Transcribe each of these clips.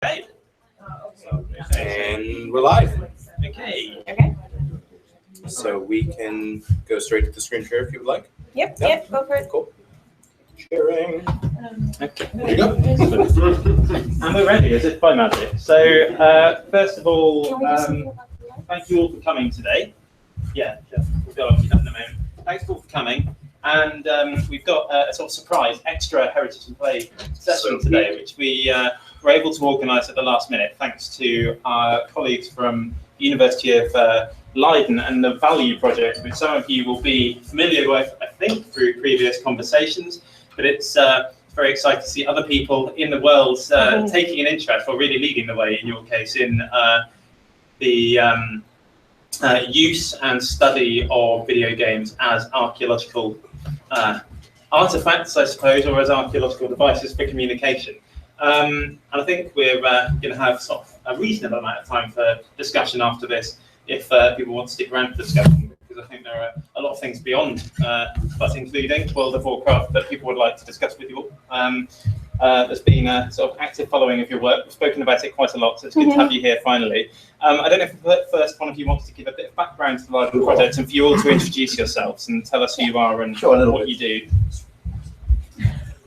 Okay. And we're live. Okay. Okay. So we can go straight to the screen share if you would like. Yep, go for it. Cool. Sharing. Okay. There you go. And we're ready, as if by magic. So, first of all, thank you all for coming today. Yeah, we'll go on to that in a moment. Thanks all for coming. And we've got a sort of surprise extra Heritage and Play session today, which we were able to organise at the last minute, thanks to our colleagues from the University of Leiden and the Value Project, which some of you will be familiar with, I think, through previous conversations. But it's very exciting to see other people in the world taking an interest, or really leading the way in your case, in the use and study of video games as archaeological artifacts, I suppose, or as archaeological devices for communication. And I think we're going to have sort of a reasonable amount of time for discussion after this, if people want to stick around for discussion, because I think there are a lot of things beyond, but including World of Warcraft, that people would like to discuss with you all. There's been a sort of active following of your work. We've spoken about it quite a lot, so it's good to have you here finally. I don't know if the first one of you wants to give a bit of background to the larger project, and for you all to introduce yourselves and tell us who you are and what you do.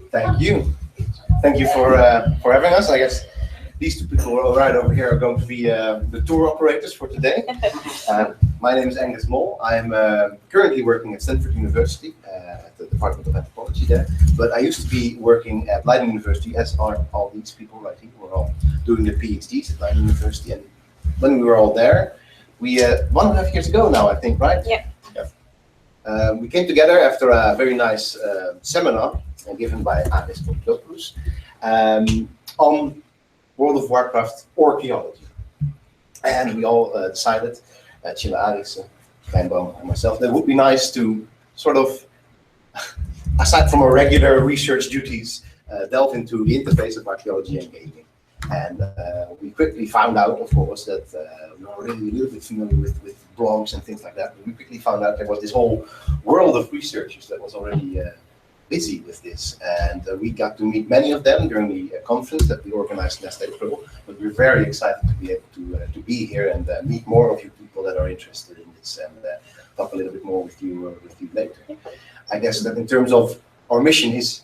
Thank you. Thank you for having us. I guess these two people right over here are going to be the tour operators for today. My name is Angus Mol. I'm currently working at Stanford University at the Department of Anthropology there. But I used to be working at Leiden University, as are all these people right here. We're all doing the PhDs at Leiden University. And when we were all there, we 1.5 years ago now, I think, right? Yeah. We came together after a very nice seminar given by Aris Koplopoulos on World of Warcraft archaeology. And we all decided, Chilla, Aris, Kleinboom, and myself, that it would be nice to sort of, aside from our regular research duties, delve into the interface of archaeology and gaming. And we quickly found out, of course, that we were already a little bit familiar with blogs and things like that. But we quickly found out there was this whole world of researchers that was already busy with this. And we got to meet many of them during the conference that we organized last April. But we're very excited to be able to be here and meet more of you people that are interested in this, and talk a little bit more with you later. I guess that in terms of our mission is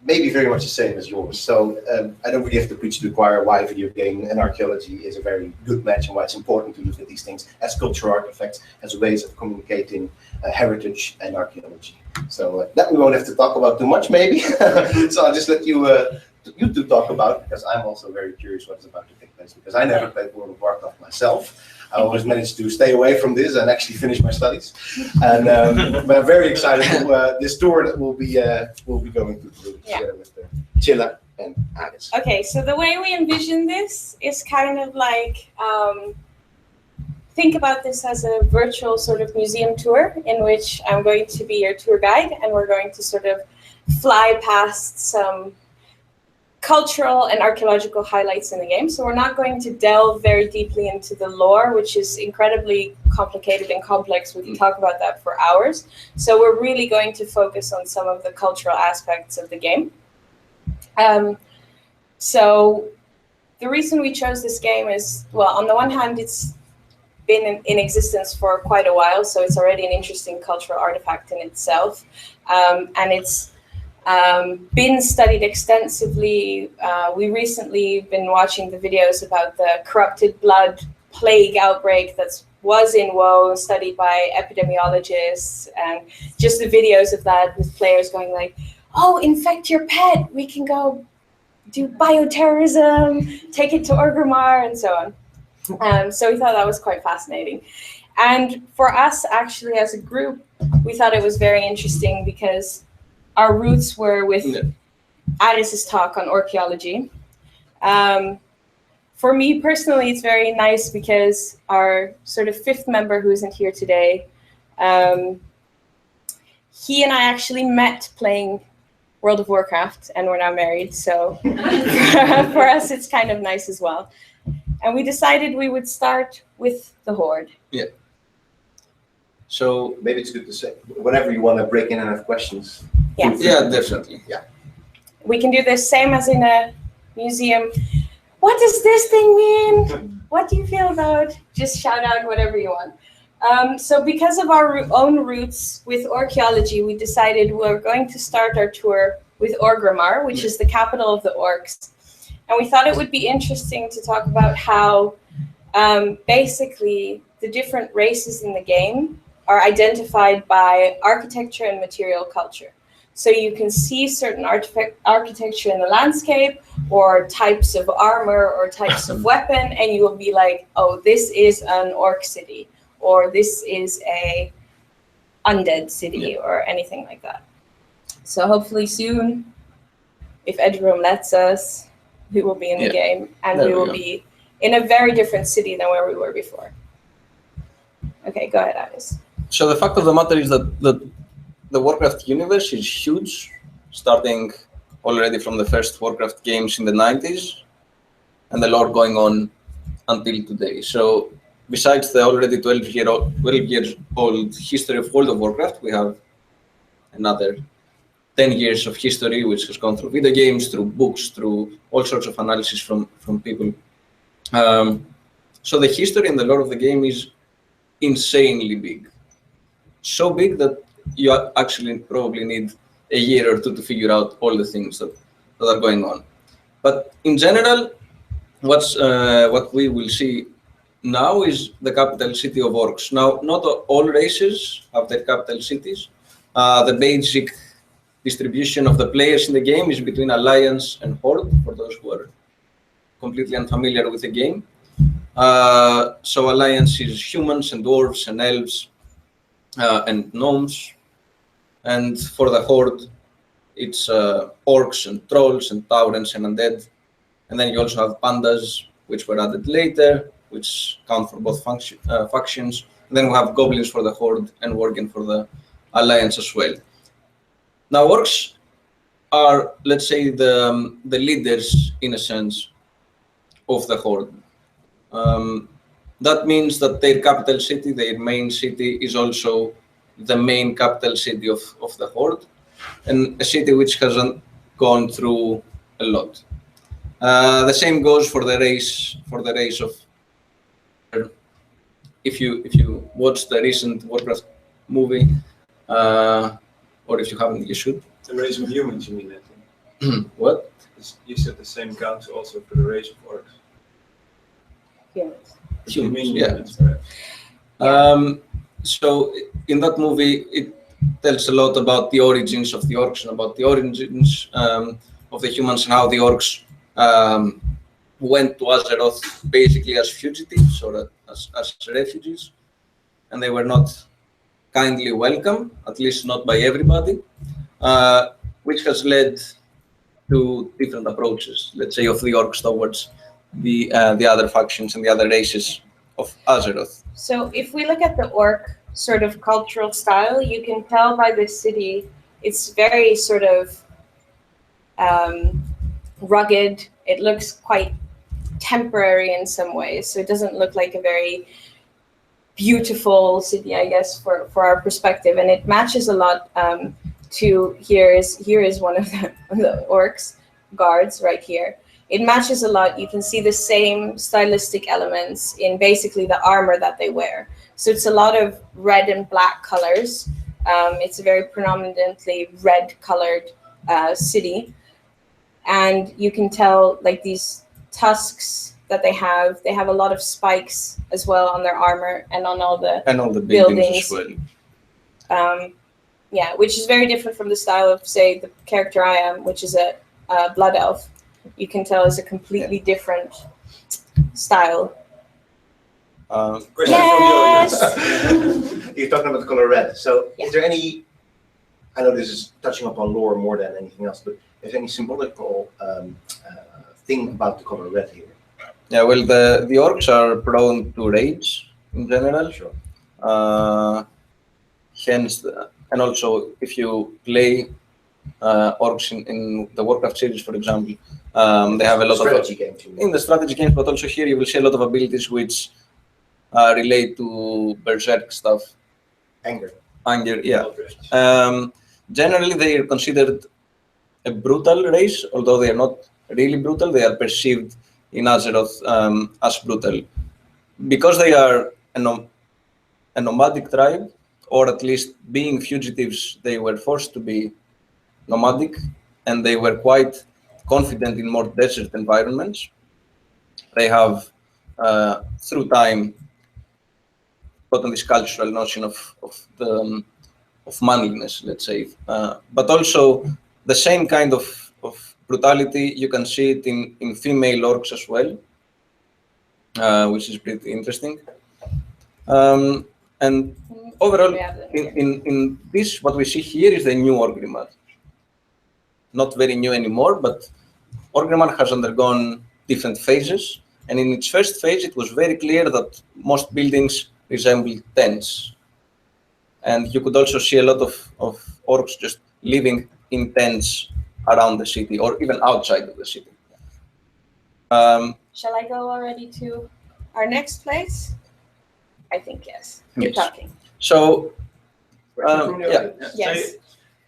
maybe very much the same as yours. So I don't really have to preach to the choir why video game and archaeology is a very good match, and why it's important to look at these things as cultural artifacts, as ways of communicating heritage and archaeology. So that we won't have to talk about too much, maybe. So I'll just let you two talk about it, because I'm also very curious what is about to take place, because I never played World of Warcraft myself. I always managed to stay away from this and actually finish my studies. And but I'm very excited to this tour that we'll be going to do together with Chilla and Aris. Okay, so the way we envision this is kind of like, think about this as a virtual sort of museum tour, in which I'm going to be your tour guide, and we're going to sort of fly past some cultural and archaeological highlights in the game. So we're not going to delve very deeply into the lore, which is incredibly complicated and complex. We can talk about that for hours. So we're really going to focus on some of the cultural aspects of the game. So the reason we chose this game is, well, on the one hand, it's been in existence for quite a while, so it's already an interesting cultural artifact in itself. And it's been studied extensively. We recently been watching the videos about the corrupted blood plague outbreak that was in WoW, studied by epidemiologists, and just the videos of that with players going like, oh, infect your pet, we can go do bioterrorism, take it to Orgrimmar, and so on. So we thought that was quite fascinating. And for us, actually, as a group, we thought it was very interesting because our roots were with Aris's talk on archaeology. For me personally, it's very nice because our sort of fifth member who isn't here today, he and I actually met playing World of Warcraft, and we're now married. So for us, it's kind of nice as well. And we decided we would start with the Horde. Yeah. So maybe it's good to say, whenever you want to break in and have questions. Yeah. Yeah, definitely. Yeah. We can do the same as in a museum. what does this thing mean? What do you feel about? Just shout out whatever you want. So because of our own roots with archaeology, we decided we're going to start our tour with Orgrimmar, which is the capital of the orcs. And we thought it would be interesting to talk about how basically the different races in the game are identified by architecture and material culture. So you can see certain architecture in the landscape or types of armor or types of weapon, and you will be like, oh, this is an orc city, or this is a undead city, or anything like that. So hopefully soon, if Edgeroom lets us, we will be in the game, and we will be in a very different city than where we were before. Okay, go ahead, Alice. So the fact of the matter is that the Warcraft universe is huge, starting already from the first Warcraft games in the 90s, and the lore going on until today. So besides the already 12 years old history of World of Warcraft, we have another 10 years of history, which has gone through video games, through books, through all sorts of analysis from people. So the history and the lore of the game is insanely big. So big that you actually probably need a year or two to figure out all the things that are going on. But in general, what we will see now is the capital city of orcs. Now, not all races have their capital cities. The basic distribution of the players in the game is between Alliance and Horde, for those who are completely unfamiliar with the game. So Alliance is humans and dwarves and elves and gnomes. And for the Horde, it's orcs and trolls and taurens and undead. And then you also have pandas, which were added later, which count for both factions. And then we have goblins for the Horde and worgen for the Alliance as well. Now, orcs are, let's say, the leaders, in a sense, of the Horde. That means that their capital city, their main city, is also the main capital city of the Horde, and a city which hasn't gone through a lot. The same goes for the race of. If you watch the recent Warcraft movie, or if you haven't, you should. The race of humans, you mean, I think. What? You said the same counts also for the race of orcs. Humans. You mean yeah. humans, right? So in that movie, it tells a lot about the origins of the orcs and about the origins of the humans and how the orcs went to Azeroth basically as fugitives or as refugees, and they were not kindly welcome, at least not by everybody, which has led to different approaches, let's say, of the orcs towards the other factions and the other races of Azeroth. So if we look at the orc sort of cultural style, you can tell by the city, it's very sort of rugged. It looks quite temporary in some ways. So it doesn't look like a very beautiful city, I guess, for our perspective. And it matches a lot to, here is one of the orcs guards right here. It matches a lot. You can see the same stylistic elements in basically the armor that they wear. So it's a lot of red and black colors. It's a very predominantly red colored city. And you can tell like these tusks that they have a lot of spikes as well on their armor and on all the buildings as well. Yeah, which is very different from the style of, say, the character I am, which is a blood elf. You can tell it's a completely different style. Question from the audience. You're talking about the color red. So is there any, I know this is touching upon lore more than anything else, but is there any symbolical thing about the color red here? Yeah, well, the orcs are prone to rage in general. Sure. Hence, and also if you play orcs in the Warcraft series, for example, they have a lot strategy game too. in the strategy games, but also here you will see a lot of abilities which relate to berserk stuff. Anger, yeah. Generally, they are considered a brutal race, although they are not really brutal. They are perceived in Azeroth as brutal. Because they are a nomadic tribe, or at least being fugitives, they were forced to be nomadic, and they were quite confident in more desert environments. They have, through time, gotten this cultural notion of manliness, let's say, but also the same kind of brutality. You can see it in female orcs as well, which is pretty interesting. And overall, in this, what we see here is the new Orgrimmar. Not very new anymore, but Orgrimmar has undergone different phases. And in its first phase, it was very clear that most buildings resembled tents. And you could also see a lot of orcs just living in tents around the city or even outside of the city. Shall I go already to our next place? I think yes. Keep Yes. talking. So, Yeah. Yes. So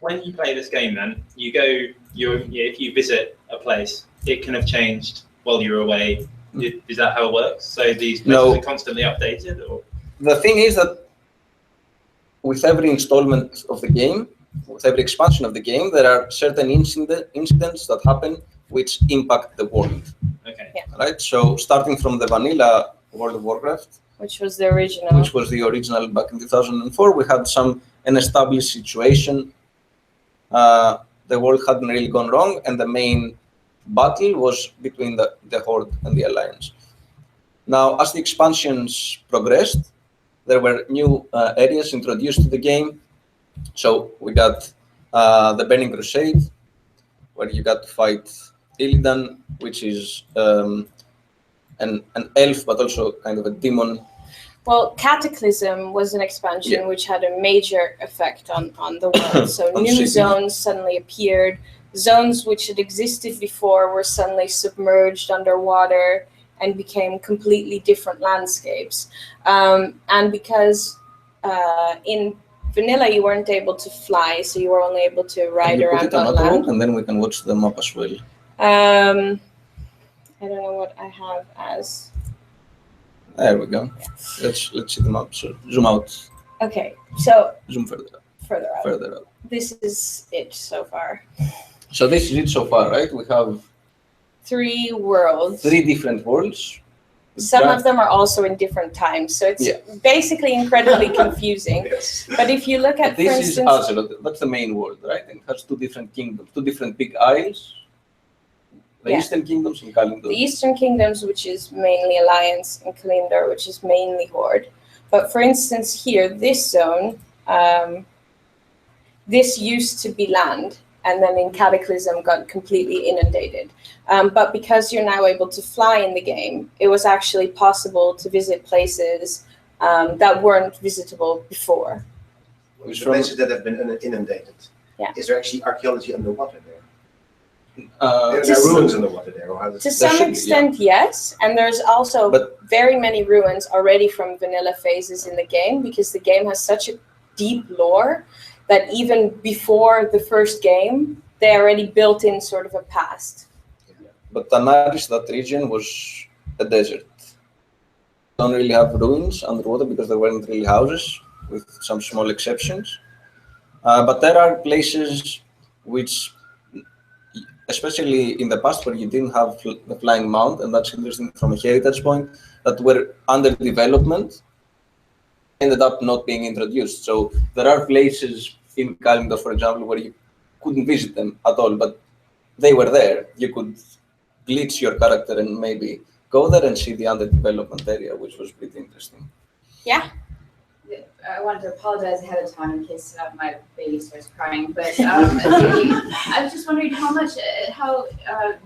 when you play this game, then if you visit a place, it can have changed while you're away. Is that how it works? So these places No. are constantly updated, or the thing is that with every installment of the game, with every expansion of the game, there are certain incidents that happen which impact the world. okay? Right? So starting from the vanilla World of Warcraft, Which was the original. which was the original back in 2004, we had an established situation. The world hadn't really gone wrong, and the main battle was between the Horde and the Alliance. Now, as the expansions progressed, there were new areas introduced to the game. So we got the Burning Crusade, where you got to fight Illidan, which is an elf, but also kind of a demon. Well, Cataclysm was an expansion Yeah. which had a major effect on the world. So On new city. zones suddenly appeared. Zones which had existed before were suddenly submerged underwater and became completely different landscapes. And because in vanilla you weren't able to fly, so you were only able to ride You put around it on on that land. road, and then we can watch the map as well. I don't know what I have as. There we go. Let's see the map. So zoom out, Okay, so zoom further up, further up. This is it so far. So this is it so far, right? We have 3 worlds. 3 different worlds. Some of them are also in different times, so it's Yeah. basically incredibly confusing. Yes. But if you look at, This for is instance, Azeroth. That's the main world, right? And it has 2 different kingdoms, 2 different big isles. The Yeah. Eastern Kingdoms and Kalimdor. the Eastern Kingdoms, which is mainly Alliance, and Kalimdor, which is mainly Horde. But for instance, here, this zone, this used to be land, and then in Cataclysm got completely inundated. But because you're now able to fly in the game, it was actually possible to visit places that weren't visitable before. Which The from- places that have been inundated. Yeah. Is there actually archaeology underwater there? There Just- are ruins underwater there, or how does To There some should be, extent, yes. And there's also But- very many ruins already from vanilla phases in the game, because the game has such a deep lore that even before the first game, they already built in sort of a past. But Tanaris, that region, was a desert. Don't really have ruins underwater because there weren't really houses, with some small exceptions. But there are places which, especially in the past, where you didn't have the flying mount, and that's interesting from a heritage point, that were under development, ended up not being introduced. So there are places in Kalimdor, for example, where you couldn't visit them at all, but they were there. You could glitch your character and maybe go there and see the underdevelopment area, which was pretty interesting. I wanted to apologize ahead of time in case my baby starts crying, but I was just wondering how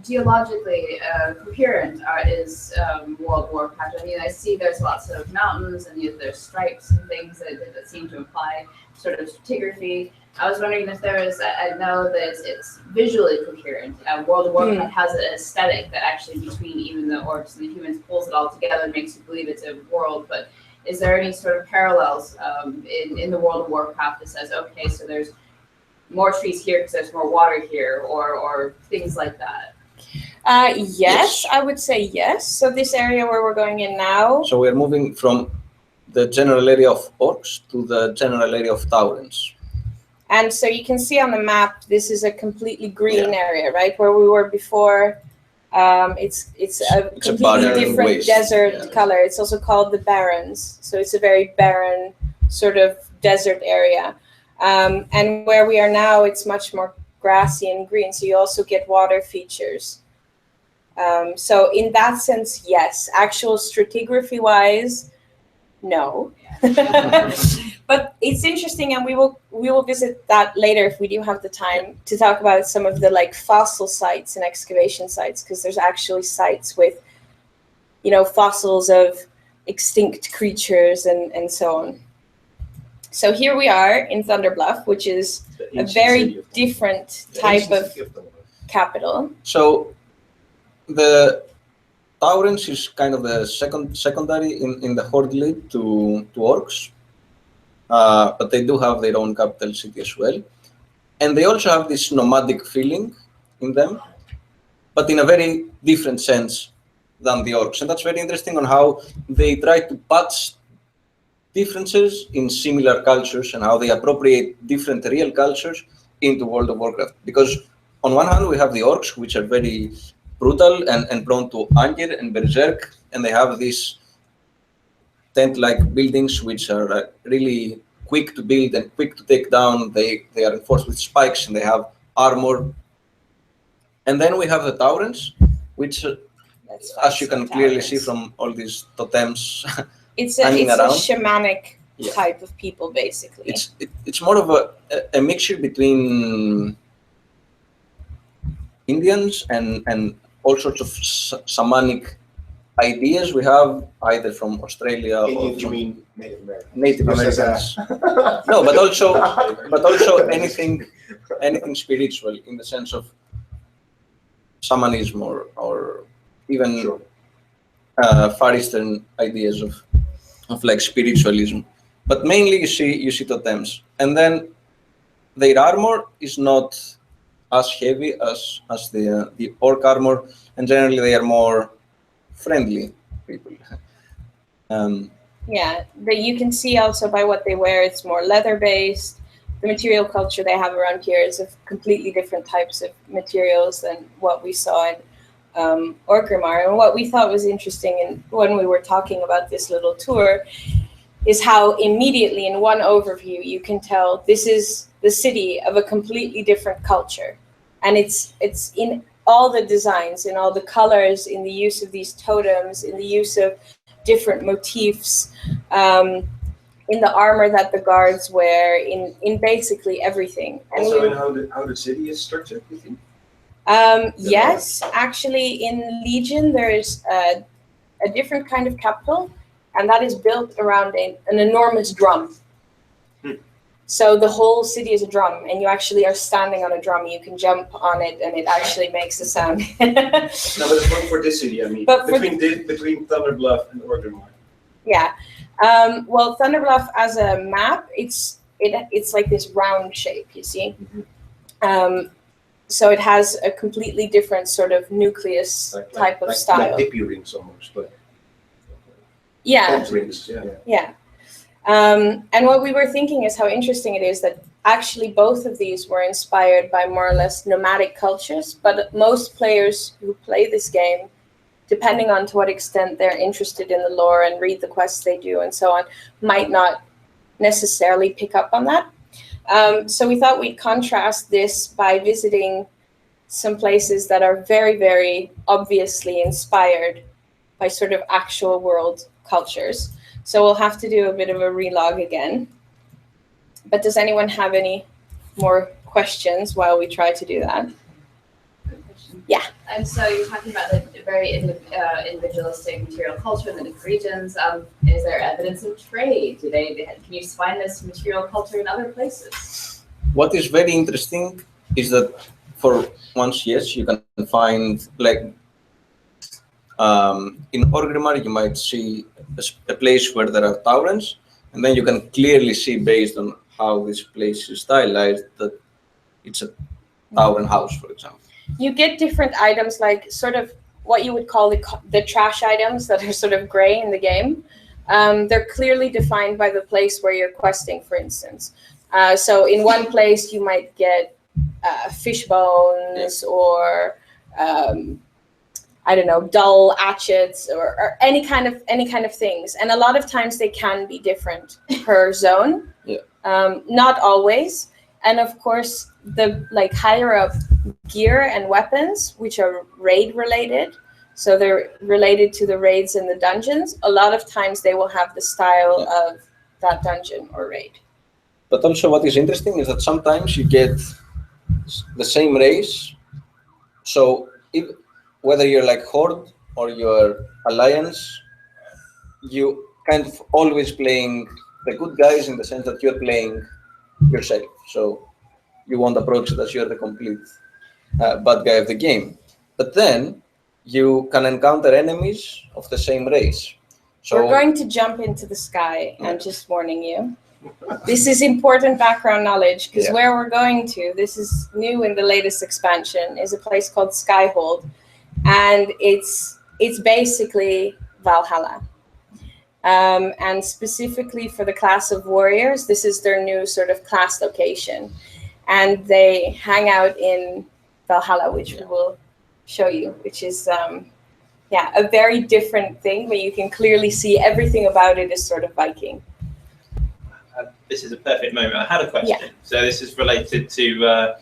geologically coherent is World of Warcraft. I mean, I see there's lots of mountains and there's stripes and things that seem to imply sort of stratigraphy. I was wondering if there is, I know that it's visually coherent. World of Warcraft has an aesthetic that actually between even the orcs and the humans pulls it all together and makes you believe it's a world, but is there any sort of parallels in the World of Warcraft that says, okay, so there's more trees here because there's more water here, or things like that? Yes, I would say yes. So this area where we're going in now, So we're moving from the general area of orcs to the general area of Taurens. and so you can see on the map, this is a completely green area, right? Where we were before, it's a It's a completely barren different waste, desert yeah. color. It's also called the Barrens. So it's a very barren sort of desert area. And where we are now, it's much more grassy and green. So you also get water features. So in that sense, yes. Actual stratigraphy wise, no. But it's interesting, and we will visit that later if we do have the time to talk about some of the like fossil sites and excavation sites, because there's actually sites with, you know, fossils of extinct creatures and so on. So here we are in Thunder Bluff, which is a very different type of capital. So the Taurens is kind of the secondary in the Horde League to orcs, but they do have their own capital city as well, and they also have this nomadic feeling in them, but in a very different sense than the orcs, and that's very interesting on how they try to patch differences in similar cultures and how they appropriate different real cultures into World of Warcraft. Because on one hand, we have the orcs, which are very brutal and prone to anger and berserk, and they have these tent-like buildings which are really quick to build and quick to take down. They are enforced with spikes and they have armor. And then we have the Taurens, which, as you can clearly see from all these totems, it's a shamanic type of people, basically. It's more of a mixture between Indians and all sorts of shamanic ideas we have either from Australia or You mean Native Americans? Native Americans. No, but also anything spiritual in the sense of shamanism or even Far Eastern ideas of like spiritualism. But mainly you see totems, and then their armor is not as heavy as the orc armor, and generally they are more friendly people. You can see also by what they wear, it's more leather based. The material culture they have around here is of completely different types of materials than what we saw in Orgrimmar. And what we thought was interesting when we were talking about this little tour is how immediately in one overview you can tell this is the city of a completely different culture. And it's in all the designs, in all the colors, in the use of these totems, in the use of different motifs, in the armor that the guards wear, in basically everything. And also in how the city is structured, you think? Yes, actually in Legion there's a different kind of capital, and that is built around an enormous drum. So the whole city is a drum, and you actually are standing on a drum. You can jump on it, and it actually makes a sound. No, but it's not for this city, I mean. But between Thunder Bluff and Orgrimmar. Yeah. Well, Thunder Bluff as a map, it's like this round shape, you see. So it has a completely different sort of nucleus type of style. Like dippy rings almost, but yeah. rings. Yeah. And what we were thinking is how interesting it is that actually both of these were inspired by more or less nomadic cultures, but most players who play this game, depending on to what extent they're interested in the lore and read the quests they do and so on, might not necessarily pick up on that. So we thought we'd contrast this by visiting some places that are very, very obviously inspired by sort of actual world cultures. So we'll have to do a bit of a relog again. But does anyone have any more questions while we try to do that? Yeah. And so you're talking about the very individualistic material culture in the different regions. Is there evidence of trade? Can you find this material culture in other places? What is very interesting is that for once, yes, you can find like in Orgrimmar, you might see a place where there are Taurens, and then you can clearly see based on how this place is stylized that it's a Tauren house, for example. You get different items, like sort of what you would call the trash items that are sort of gray in the game. They're clearly defined by the place where you're questing, for instance. So in one place you might get fish bones or I don't know, dull hatchets or any kind of things. And a lot of times they can be different per zone. Yeah. Not always. And of course, the like higher up gear and weapons, which are raid related, so they're related to the raids in the dungeons, a lot of times they will have the style of that dungeon or raid. But also what is interesting is that sometimes you get the same race. So whether you're like Horde or you're Alliance, you kind of always playing the good guys in the sense that you're playing yourself. So you won't approach it as you're the complete bad guy of the game. But then you can encounter enemies of the same race. So we're going to jump into the sky, and just warning you. This is important background knowledge, because where we're going to, this is new in the latest expansion, is a place called Skyhold. And it's basically Valhalla. And specifically for the class of warriors, this is their new sort of class location. And they hang out in Valhalla, which we will show you, which is a very different thing, but you can clearly see everything about it is sort of Viking. This is a perfect moment. I had a question. Yeah. So this is related to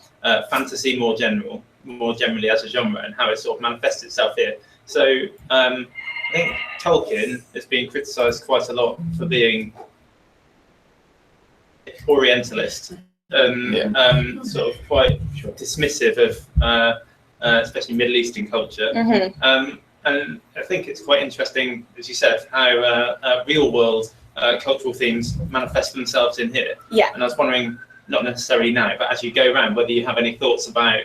fantasy more generally as a genre, and how it sort of manifests itself here. So I think Tolkien has been criticised quite a lot for being Orientalist, sort of quite dismissive of especially Middle Eastern culture. Mm-hmm. And I think it's quite interesting, as you said, how real world cultural themes manifest themselves in here. Yeah. And I was wondering, not necessarily now, but as you go around, whether you have any thoughts about,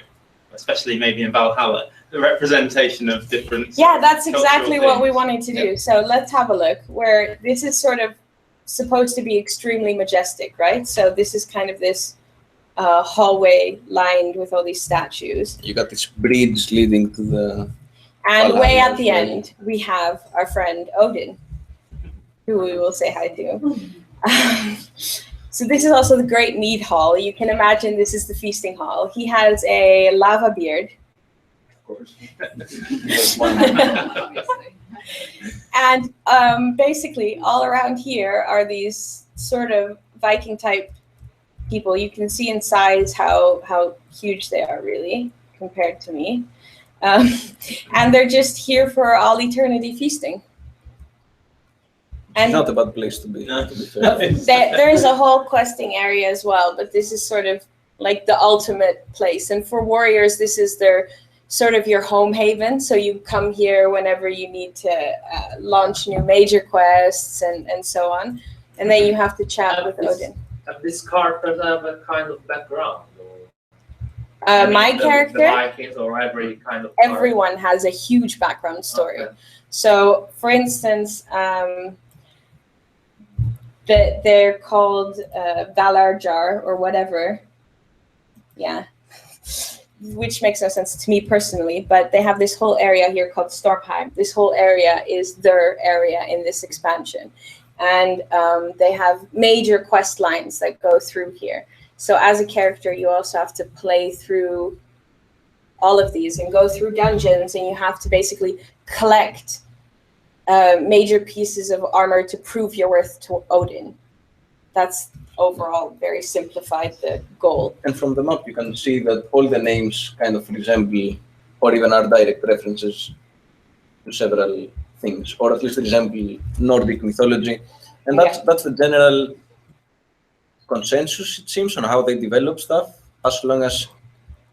especially maybe in Valhalla, the representation of different. Yeah, that's exactly what we things. wanted to do. So let's have a look, where this is sort of supposed to be extremely majestic, right? So this is kind of this hallway lined with all these statues. you got this bridge leading to the. And Valhalla way at the as well. end, we have our friend Odin, who we will say hi to. So this is also the Great Mead Hall. You can imagine this is the feasting hall. He has a lava beard. Of course. There's one. Obviously. And basically all around here are these sort of Viking type people. You can see in size how huge they are really compared to me. And they're just here for all eternity feasting. And Not a bad place to be. No. To be fair. there's a whole questing area as well, but this is sort of like the ultimate place. And for warriors, this is their sort of your home haven. So you come here whenever you need to launch new major quests and so on. And then you have to chat with Odin. Have these characters have a kind of background? My The character, Vikings or every kind of everyone has a huge background story. Okay. So, for instance, they're called Valarjar or whatever. Yeah, which makes no sense to me personally, but they have this whole area here called Stormheim. This whole area is their area in this expansion. And they have major quest lines that go through here. So as a character, you also have to play through all of these and go through dungeons, and you have to basically collect major pieces of armor to prove your worth to Odin. That's overall very simplified the goal. And from the map, you can see that all the names kind of resemble, or even are direct references to several things, or at least resemble Nordic mythology. And that's the general consensus, it seems, on how they develop stuff, as long as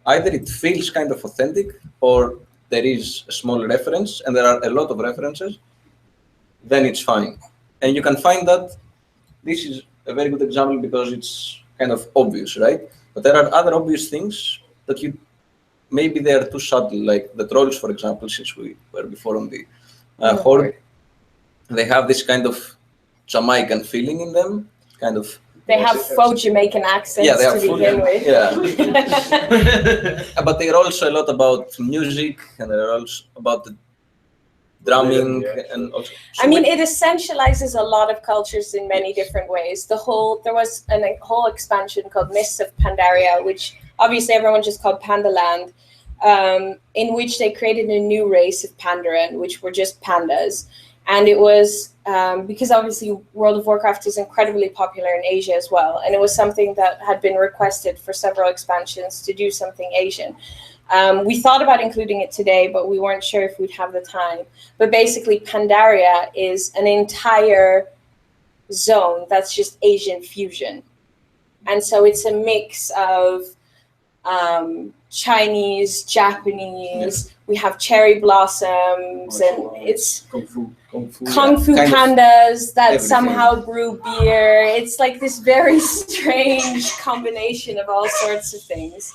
either it feels kind of authentic or there is a small reference, and there are a lot of references, then it's fine. And you can find that this is a very good example because it's kind of obvious, right? But there are other obvious things that maybe they are too subtle, like the trolls, for example, since we were before on the Horde. They have this kind of Jamaican feeling in them, kind of They Yes, have it- faux Jamaican accents Yeah, they to have full, begin with. yeah. But they're also a lot about music, and they're also about the drumming, Yeah, and also. I mean, it essentializes a lot of cultures in many different ways. There was a whole expansion called Mists of Pandaria, which obviously everyone just called Pandaland, in which they created a new race of Pandaren, which were just pandas. And it was because obviously World of Warcraft is incredibly popular in Asia as well. And it was something that had been requested for several expansions to do something Asian. We thought about including it today, but we weren't sure if we'd have the time. But basically, Pandaria is an entire zone that's just Asian fusion. And so it's a mix of Chinese, Japanese, we have cherry blossoms, and it's Kung Fu. Kung Fu Kind of pandas that everything. somehow brew beer. It's like this very strange combination of all sorts of things.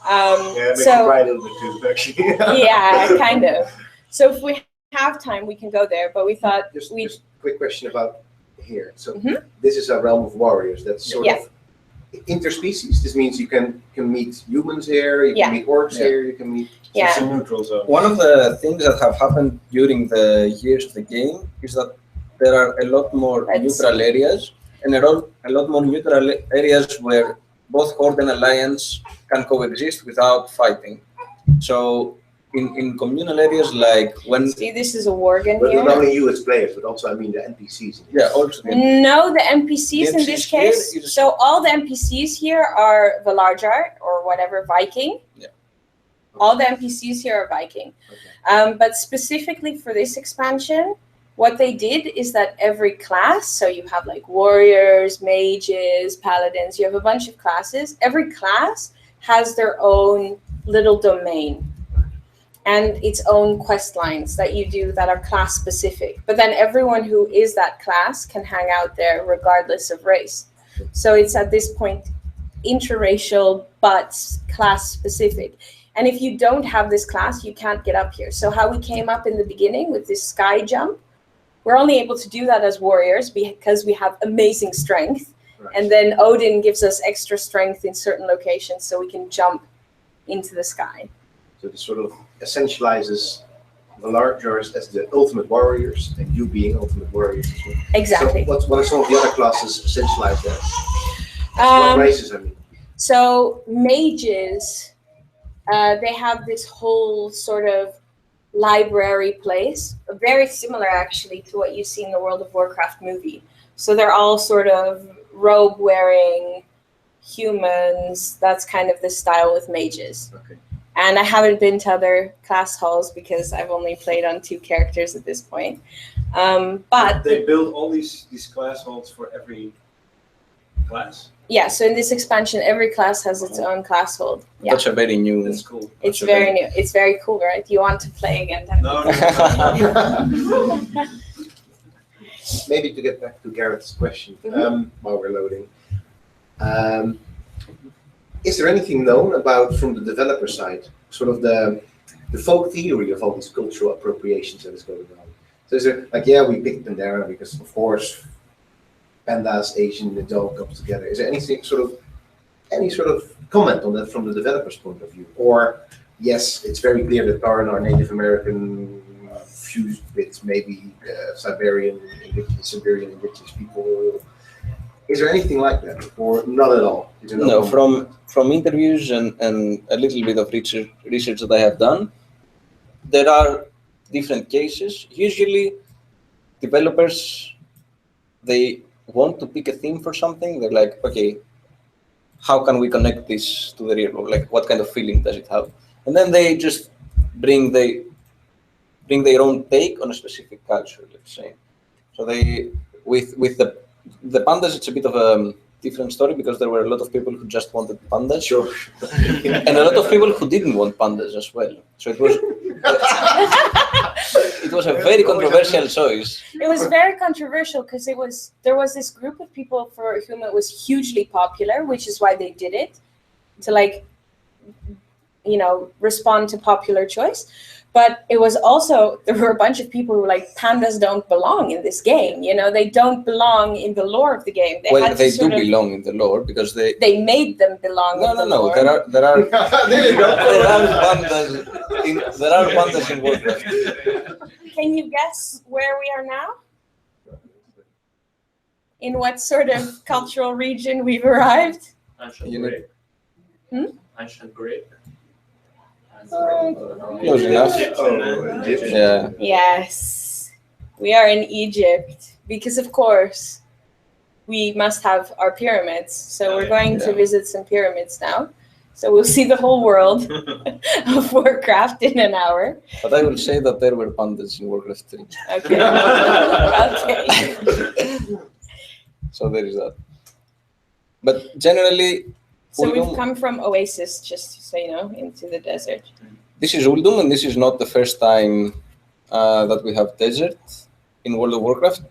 Yeah, it makes So you cry a little bit too, actually. yeah, kind of. So if we have time, we can go there. But we thought Just we'd a quick question about here. So Mhm. this is a realm of warriors. That's sort Yeah. of interspecies. This means you can meet humans here, you Yeah. can meet orcs Yeah. here, you can meet. So it's yeah. a neutral zone. One of the things that have happened during the years of the game is that there are a lot more Let's neutral areas, and a lot more neutral areas where both Horde and Alliance can coexist without fighting. So in communal areas like when See, this is a worgen But not here. only you as players, but also I mean the NPCs. also No, the NPCs in The this NPCs here case. is- So all the NPCs here are Valarjar or whatever Viking. Yeah. All the NPCs here are Viking. But specifically for this expansion, what they did is that every class, so you have like warriors, mages, paladins, you have a bunch of classes. Every class has their own little domain and its own quest lines that you do that are class specific. But then everyone who is that class can hang out there regardless of race. So it's at this point interracial but class specific. And if you don't have this class, you can't get up here. So how we came up in the beginning with this sky jump, we're only able to do that as warriors because we have amazing strength. Right. And then Odin gives us extra strength in certain locations so we can jump into the sky. So this sort of essentializes the Valarjars as the ultimate warriors, and you being ultimate warriors as well. Exactly. So what are some of the other classes essentialized as? What Um, races, I mean? So mages, they have this whole sort of library place, very similar actually to what you see in the World of Warcraft movie. So they're all sort of robe-wearing humans. That's kind of the style with mages. Okay. And I haven't been to other class halls because I've only played on 2 characters at this point. But They build all these class holds for every class. yeah, so in this expansion, every class has its own class hold. Yeah, That's a very new. That's cool. it's that's a very new. It's very cool, right? You want to play again? Dan? No, no. Maybe to get back to Garrett's question while we're loading. Is there anything known about, from the developer side, sort of the folk theory of all these cultural appropriations that is going on? So is there, like, yeah, we picked Pandora because, of course, pandas, Asian, it all comes together. Is there anything any sort of comment on that from the developer's point of view? Or, yes, it's very clear that Taran are Native American fused with maybe Siberian indigenous people. Is there anything like that, or not at all? Is there No, comment? from interviews and a little bit of research that I have done, there are different cases. Usually, developers, they want to pick a theme for something. They're like, okay, how can we connect this to the real world? Like, what kind of feeling does it have? And then they just bring their own take on a specific culture, let's say. So they, with the pandas, it's a bit of a different story because there were a lot of people who just wanted pandas. Sure. And a lot of people who didn't want pandas as well. So it was it was a very controversial choice. It was very controversial because there was this group of people for whom it was hugely popular, which is why they did it, to respond to popular choice. But it was also, there were a bunch of people who were like, pandas don't belong in this game. You know, they don't belong in the lore of the game. They Well, had to they do sort of, belong in the lore because they. they made them belong No, in the no, no. lore. There are There you go. there are pandas in Warcraft. Can you guess where we are now? In what sort of cultural region we've arrived? Ancient You Greek. Hmm? Ancient Greek. Close enough. Oh, Egypt. Yeah. Yes, we are in Egypt because, of course, we must have our pyramids. So we're going to Yeah. visit some pyramids now. So we'll see the whole world of Warcraft in an hour. But I will say that there were pandas in Warcraft 3. Okay. Okay. So there is that. But generally, So we've Uldum, come from Oasis, just so you know, into the desert. this is Uldum, and this is not the first time that we have desert in World of Warcraft.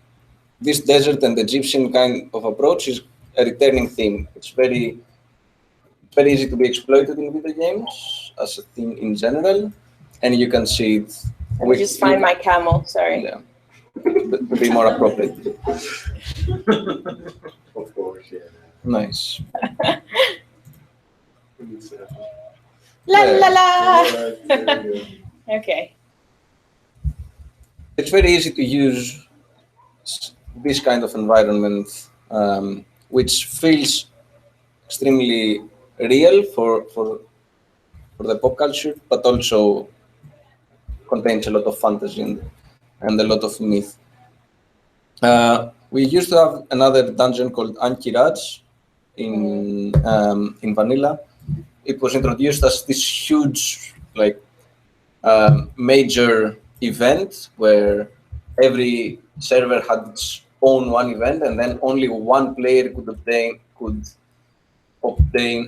This desert and Egyptian kind of approach is a returning theme. It's very easy to be exploited in video games as a theme in general, and you can see it. Let me just find my camel, sorry. Yeah, to be more appropriate. Of course, yeah. Nice. La la la! Alright, there you go. Okay. It's very easy to use this kind of environment, which feels extremely real for the pop culture, but also contains a lot of fantasy and a lot of myth. We used to have another dungeon called Ankiraj in vanilla. It was introduced as this huge, like, major event where every server had its own one event, and then only one player could obtain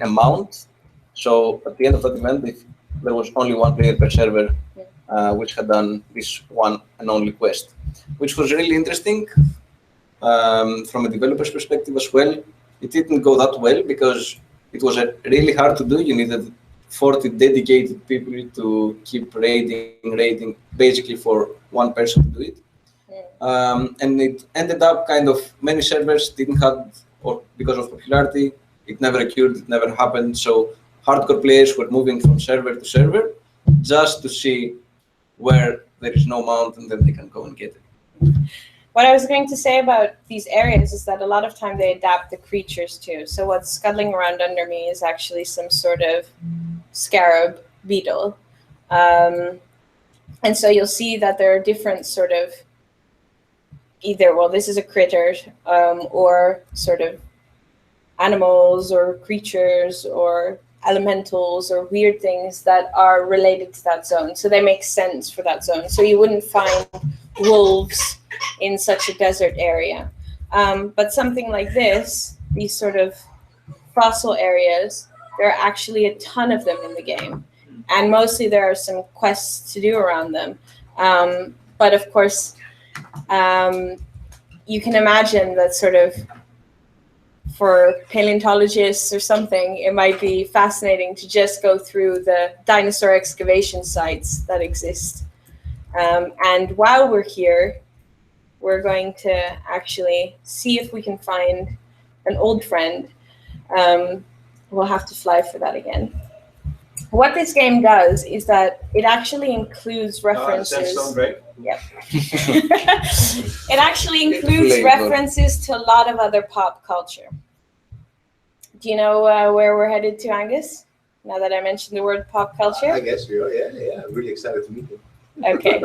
a mount. So at the end of that event, if there was only one player per server, which had done this one and only quest, which was really interesting from a developer's perspective as well. It didn't go that well because it was really hard to do. You needed 40 dedicated people to keep raiding basically for one person to do it. And it ended up kind of many servers didn't have, or because of popularity, it never occurred, it never happened. So hardcore players were moving from server to server just to see where there is no mount, and then they can go and get it. What I was going to say about these areas is that a lot of time they adapt the creatures too. So what's scuttling around under me is actually some sort of scarab beetle. And so you'll see that there are different sort of either, well, this is a critter, or sort of animals or creatures or elementals or weird things that are related to that zone. So they make sense for that zone. So you wouldn't find wolves in such a desert area. But something like this, these sort of fossil areas, there are actually a ton of them in the game. And mostly there are some quests to do around them. But of course, you can imagine that sort of for paleontologists or something, it might be fascinating to just go through the dinosaur excavation sites that exist. And while we're here, we're going to actually see if we can find an old friend. We'll have to fly for that again. What this game does is that it actually includes references. Sandstone break. Yep. It actually includes references to a lot of other pop culture. Do you know where we're headed to, Angus? Now that I mentioned the word pop culture? I guess we are. Yeah. I'm really excited to meet you. Okay.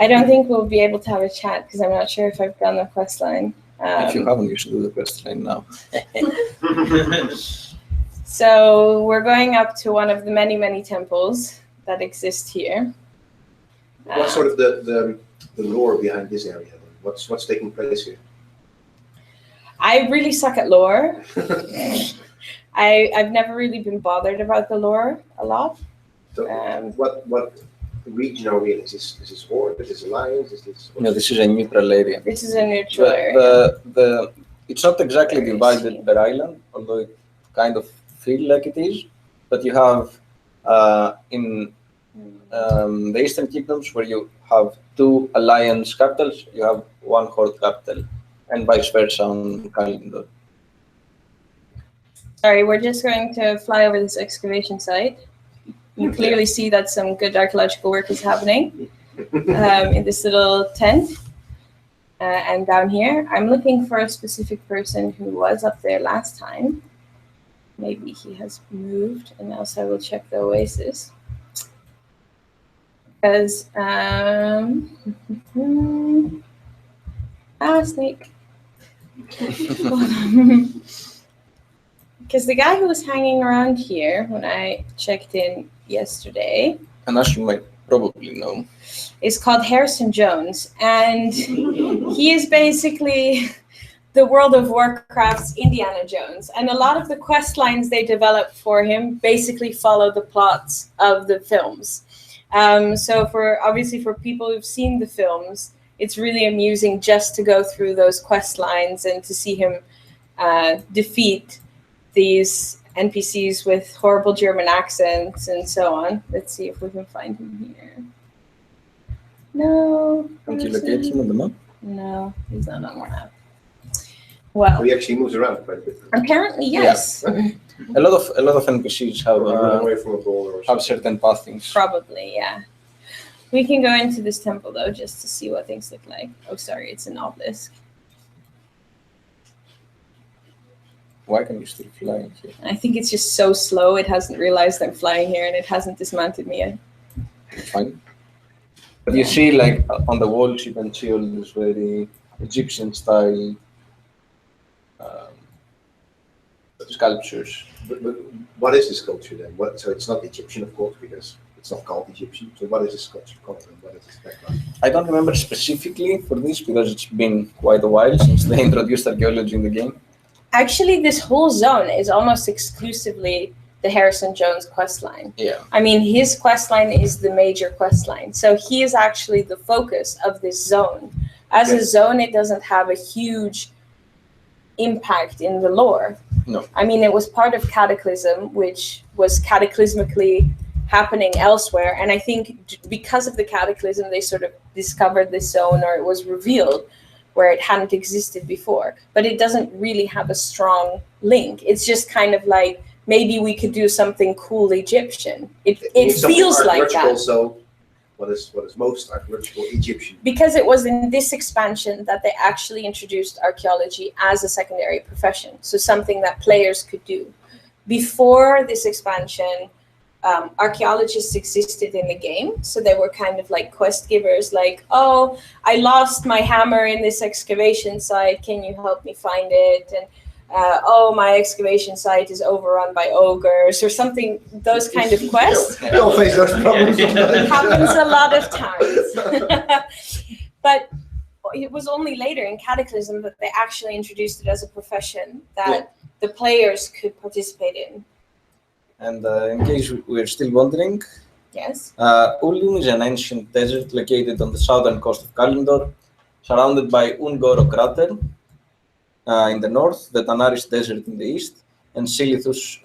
I don't think we'll be able to have a chat because I'm not sure if I've done the quest line. If you haven't, you should do the quest line now. So we're going up to one of the many, many temples that exist here. What's sort of the lore behind this area? Then? What's taking place here? I really suck at lore. I've never really been bothered about the lore a lot. So what region are we in? Is this Horde? Is this Alliance? Is this? No, this is a neutral area. This is a neutral area. It's not exactly divided per island, although it kind of feels like it is. But you have in the Eastern Kingdoms, where you have 2 alliance capitals, you have 1 horde capital, and vice versa on Kalimdor. Sorry, we're just going to fly over this excavation site. You can clearly see that some good archaeological work is happening in this little tent. And down here, I'm looking for a specific person who was up there last time. Maybe he has moved, and else I will check the oasis. Because, snake. Because the guy who was hanging around here when I checked in yesterday, And as you might probably know, is called Harrison Jones, and he is basically the World of Warcraft's Indiana Jones. And a lot of the quest lines they developed for him basically follow the plots of the films. So obviously for people who've seen the films, it's really amusing just to go through those quest lines and to see him defeat these NPCs with horrible German accents and so on. Let's see if we can find him here. No. can you locate him on the map? No, he's not on the map. Well, He actually moves around quite a bit. apparently yes. A lot of NPCs have Run away from a boulder or have something. certain pathings. Probably, yeah. We can go into this temple though, just to see what things look like. Oh, sorry, it's an obelisk. Why can you still fly in here? I think it's just so slow, it hasn't realized I'm flying here and it hasn't dismounted me yet. Fine. But you see, like on the walls, you can see all these very Egyptian style sculptures. But what is this sculpture then? So it's not Egyptian, of course, because it's not called Egyptian. So what is this sculpture called and what is its background? I don't remember specifically for this because it's been quite a while since they introduced archaeology in the game. Actually, this whole zone is almost exclusively the Harrison Jones questline. Yeah. I mean, his questline is the major questline. So he is actually the focus of this zone. As a zone, it doesn't have a huge impact in the lore. No. I mean, it was part of Cataclysm, which was cataclysmically happening elsewhere. And I think because of the Cataclysm, they sort of discovered this zone, or it was revealed where it hadn't existed before. But it doesn't really have a strong link. It's just kind of like, maybe we could do something cool Egyptian. It feels like that. So what is most archaeological Egyptian? Because it was in this expansion that they actually introduced archaeology as a secondary profession. So something that players could do. Before this expansion, archaeologists existed in the game. So they were kind of like quest givers, like, oh, I lost my hammer in this excavation site. Can you help me find it? And oh, my excavation site is overrun by ogres or something, those kind of quests. We all face those problems. It happens a lot of times. But it was only later in Cataclysm that they actually introduced it as a profession that the players could participate in. And in case we're still wondering, Yes. Ulium is an ancient desert located on the southern coast of Kalimdor, surrounded by Ungoro crater in the north, the Tanaris Desert in the east, and Silithus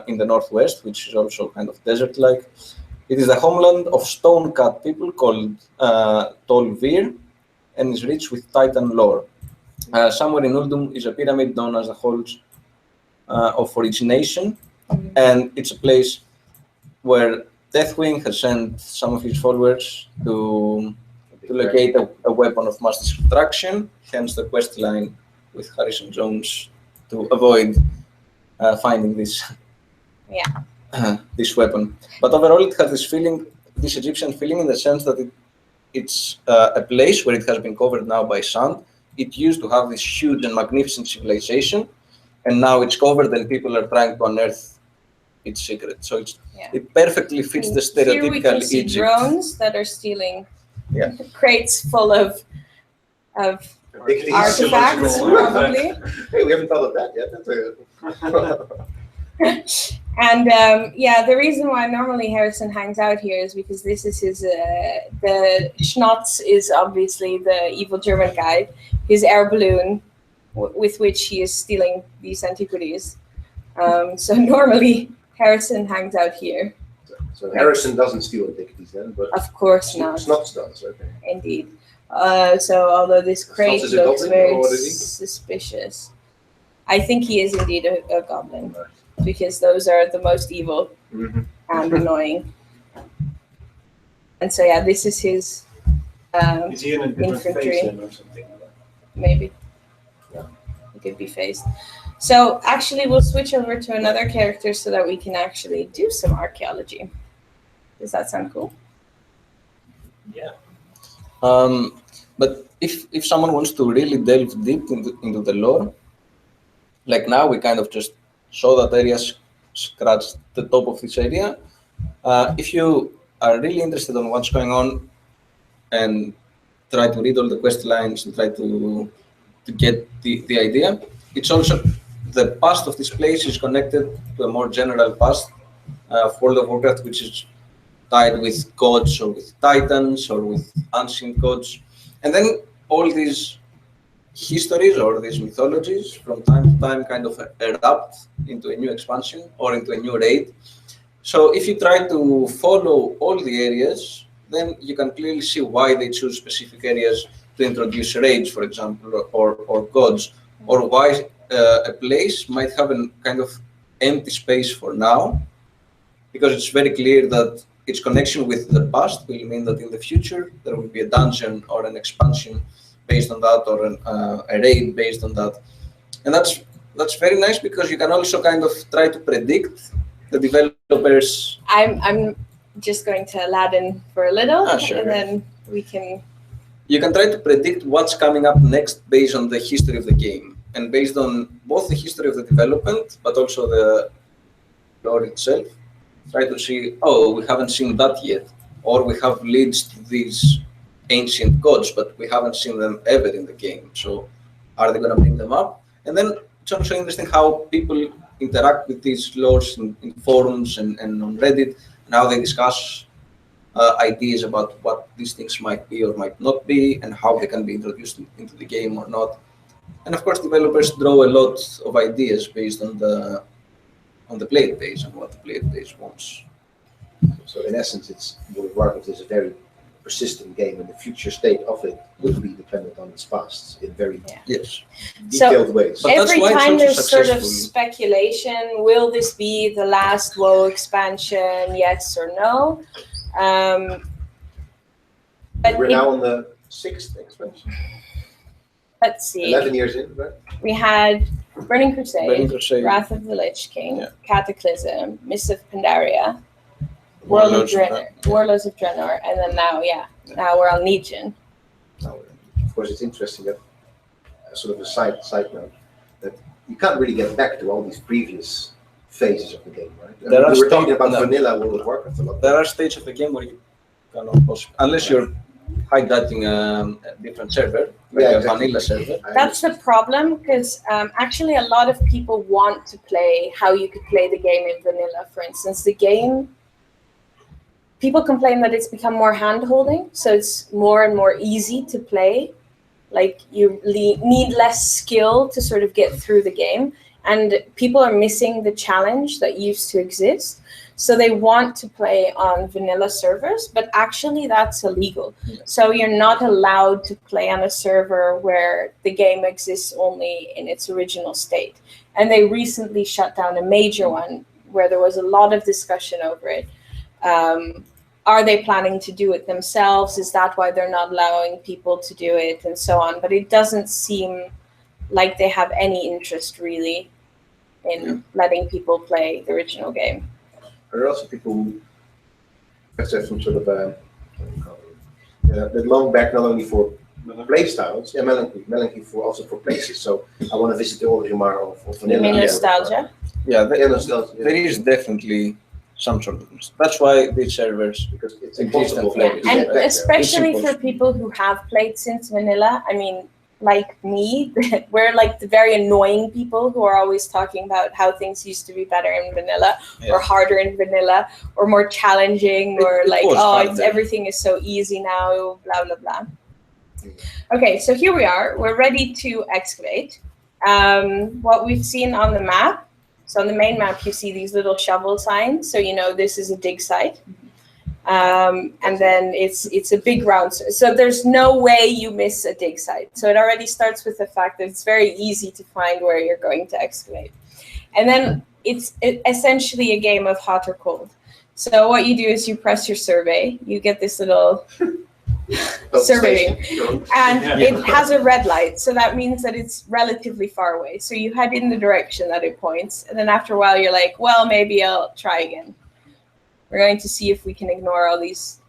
in the northwest, which is also kind of desert-like. It is the homeland of stone-cut people called Tolvir, and is rich with Titan lore. Somewhere in Uldum is a pyramid known as the Halls of Origination, and it's a place where Deathwing has sent some of his followers to locate a weapon of mass destruction, hence the quest line with Harrison Jones to avoid finding this this weapon. But overall, it has this Egyptian feeling in the sense that it's a place where it has been covered now by sand. It used to have this huge and magnificent civilization, and now it's covered and people are trying to unearth its secret. So it perfectly fits the stereotypical Here we can see Egypt. drones that are stealing Yeah. crates full of artifacts, Archaeological probably. Hey, we haven't thought of that yet. That's And the reason why normally Harrison hangs out here is because this is his, the Schnotz is obviously the evil German guy, his air balloon with which he is stealing these antiquities. So normally Harrison hangs out here. So So Harrison doesn't steal antiquities then, but Of course not. Snots does. Okay. Indeed. So although this crate is a looks goblin, very or what is he? suspicious, I think he is indeed a goblin, because those are the most evil Mhm. and annoying. And so yeah, this is his Is he in a different Infantry. phase then or something? maybe. Yeah. It could be phased. So actually we'll switch over to another character so that we can actually do some archaeology. Does that sound cool? But if someone wants to really delve deep into the lore, like now we kind of just saw that area, scratched the top of this area. If you are really interested in what's going on and try to read all the quest lines and try to get the idea, it's also the past of this place is connected to a more general past of World of Warcraft, which is tied with gods or with titans or with ancient gods. And then all these histories or these mythologies from time to time kind of erupt into a new expansion or into a new raid. So if you try to follow all the areas, then you can clearly see why they choose specific areas to introduce raids, for example, or gods, or why a place might have a kind of empty space for now, because it's very clear that its connection with the past will mean that in the future there will be a dungeon or an expansion based on that, or a raid based on that. And that's very nice, because you can also kind of try to predict the developers. I'm just going to Aladdin for a little, Sure. and then we can. You can try to predict what's coming up next based on the history of the game, and based on both the history of the development, but also the lore itself. Try to see, oh, we haven't seen that yet, or we have leads to these ancient gods, but we haven't seen them ever in the game. So are they going to bring them up? And then it's also interesting how people interact with these lores in forums and on Reddit, and how they discuss ideas about what these things might be or might not be, and how they can be introduced into the game or not. And of course, developers draw a lot of ideas based on the player base and what the player base wants. So in essence, it's World of Warcraft is a very persistent game, and the future state of it will be dependent on its past in very Yes. detailed ways. But that's Every why it's time also there's sort of successful. speculation, will this be the last WoW expansion, yes or no? But We're now on the 6th expansion. let's see. 11 years in, right? We had Burning Crusade, Burning Crusade, Wrath of the Lich King, Yeah. Cataclysm, Mists of Pandaria, Warlords of Draenor, and then now we're on Legion. Now, of course, it's interesting that sort of a side note that you can't really get back to all these previous phases of the game, right? I mean, we were talking about vanilla World of Warcraft a lot. There are stages of the game where you cannot possibly, unless you're hijacking a different server, like a vanilla server. That's the problem, because actually a lot of people want to play how you could play the game in vanilla. For instance, the game, people complain that it's become more hand-holding, so it's more and more easy to play. Like you need less skill to sort of get through the game, and people are missing the challenge that used to exist. So they want to play on vanilla servers, but actually that's illegal. Yeah. So you're not allowed to play on a server where the game exists only in its original state. And they recently shut down a major one where there was a lot of discussion over it. Are they planning to do it themselves? Is that why they're not allowing people to do it, and so on? But it doesn't seem like they have any interest really in letting people play the original game. There are also people who have some sort of that long back not only for play styles, melancholy for also for places. So I want to visit the Orgrimmar of You mean nostalgia? Yeah, nostalgia. there is definitely some sort of. That's why these servers, Because it's Exist and impossible. play. to And get back there. especially It's for impossible. people who have played since vanilla, I mean, like me, we're like the very annoying people who are always talking about how things used to be better in vanilla, or harder in vanilla, or more challenging, or It like, was harder. everything is so easy now, blah, blah, blah. Okay, so here we are. We're ready to excavate. What we've seen on the map So on the main map, you see these little shovel signs, so you know this is a dig site. And then it's a big round. So there's no way you miss a dig site. So it already starts with the fact that it's very easy to find where you're going to excavate. And then it's essentially a game of hot or cold. So what you do is you press your survey, you get this little survey, and it has a red light. So that means that it's relatively far away. So you head in the direction that it points. And then after a while, you're like, well, maybe I'll try again. We're going to see if we can ignore all these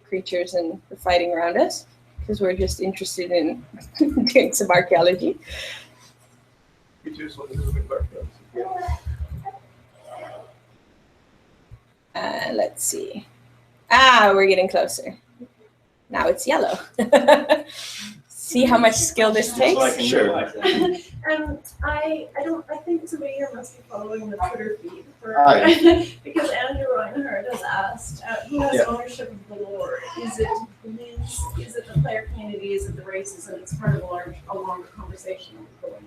creatures and the fighting around us, because we're just interested in doing some archaeology. Let's see. We're getting closer. Now it's yellow. See how much skill this takes? Sure. I think somebody here must be following the Twitter feed because Andrew Reinhardt has asked who has ownership of the lore. Is it Liz? Is it the player community? Is it the races? And it's part of a longer conversation going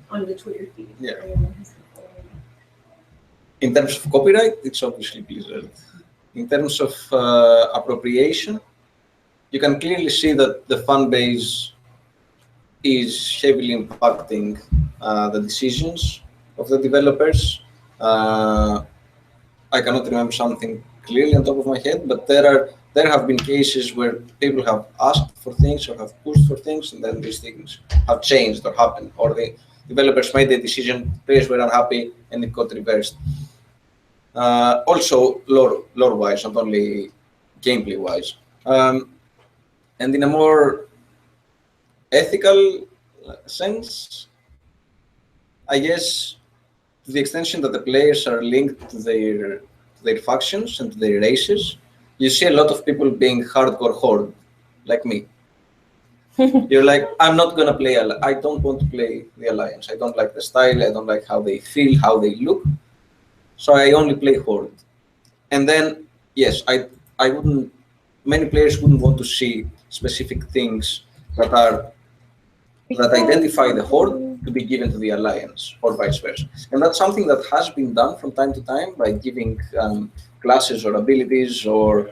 on the Twitter feed. Yeah. In terms of copyright, it's obviously Blizzard. In terms of appropriation, you can clearly see that the fan base is heavily impacting the decisions of the developers. I cannot remember something clearly on top of my head, but there have been cases where people have asked for things or have pushed for things, and then these things have changed or happened, or the developers made the decision, players were unhappy, and it got reversed. Also, lore-wise, not only gameplay-wise. And in a more ethical sense, I guess, to the extension that the players are linked to their factions and to their races, you see a lot of people being hardcore horde, like me. You're like, I'm not gonna play, I don't want to play the Alliance. I don't like the style, I don't like how they feel, how they look. So I only play horde. And then, yes, I wouldn't, many players wouldn't want to see specific things that identify the horde to be given to the Alliance, or vice versa. And that's something that has been done from time to time by giving classes or abilities, or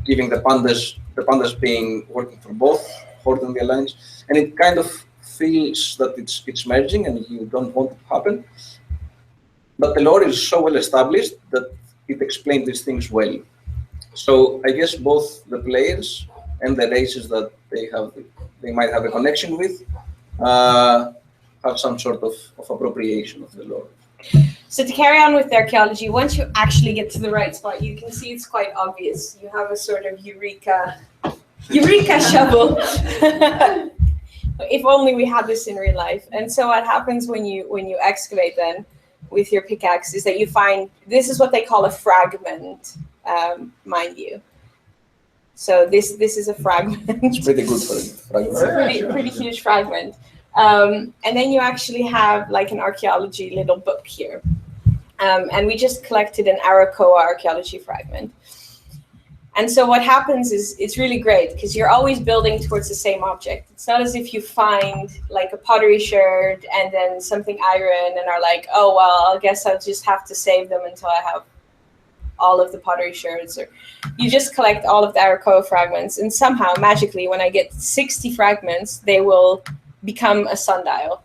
giving the pandas being working for both horde and the Alliance. And it kind of feels that it's merging and you don't want it to happen. But the lore is so well established that it explains these things well. So I guess both the players and the races that they might have a connection with have some sort of appropriation of the lore. So to carry on with the archaeology, once you actually get to the right spot, you can see it's quite obvious. You have a sort of eureka shovel. If only we had this in real life. And so what happens when you excavate then with your pickaxe is that you find, this is what they call a fragment, mind you. So this is a fragment. It's pretty good for a fragment. It's a pretty huge fragment. And then you actually have like an archaeology little book here. And we just collected an Arakoa archaeology fragment. And so what happens is, it's really great because you're always building towards the same object. It's not as if you find like a pottery sherd and then something iron and are like, oh, well, I guess I'll just have to save them until I have all of the pottery sherds. Or you just collect all of the Arakoa fragments, and somehow magically when I get 60 fragments, they will become a sundial,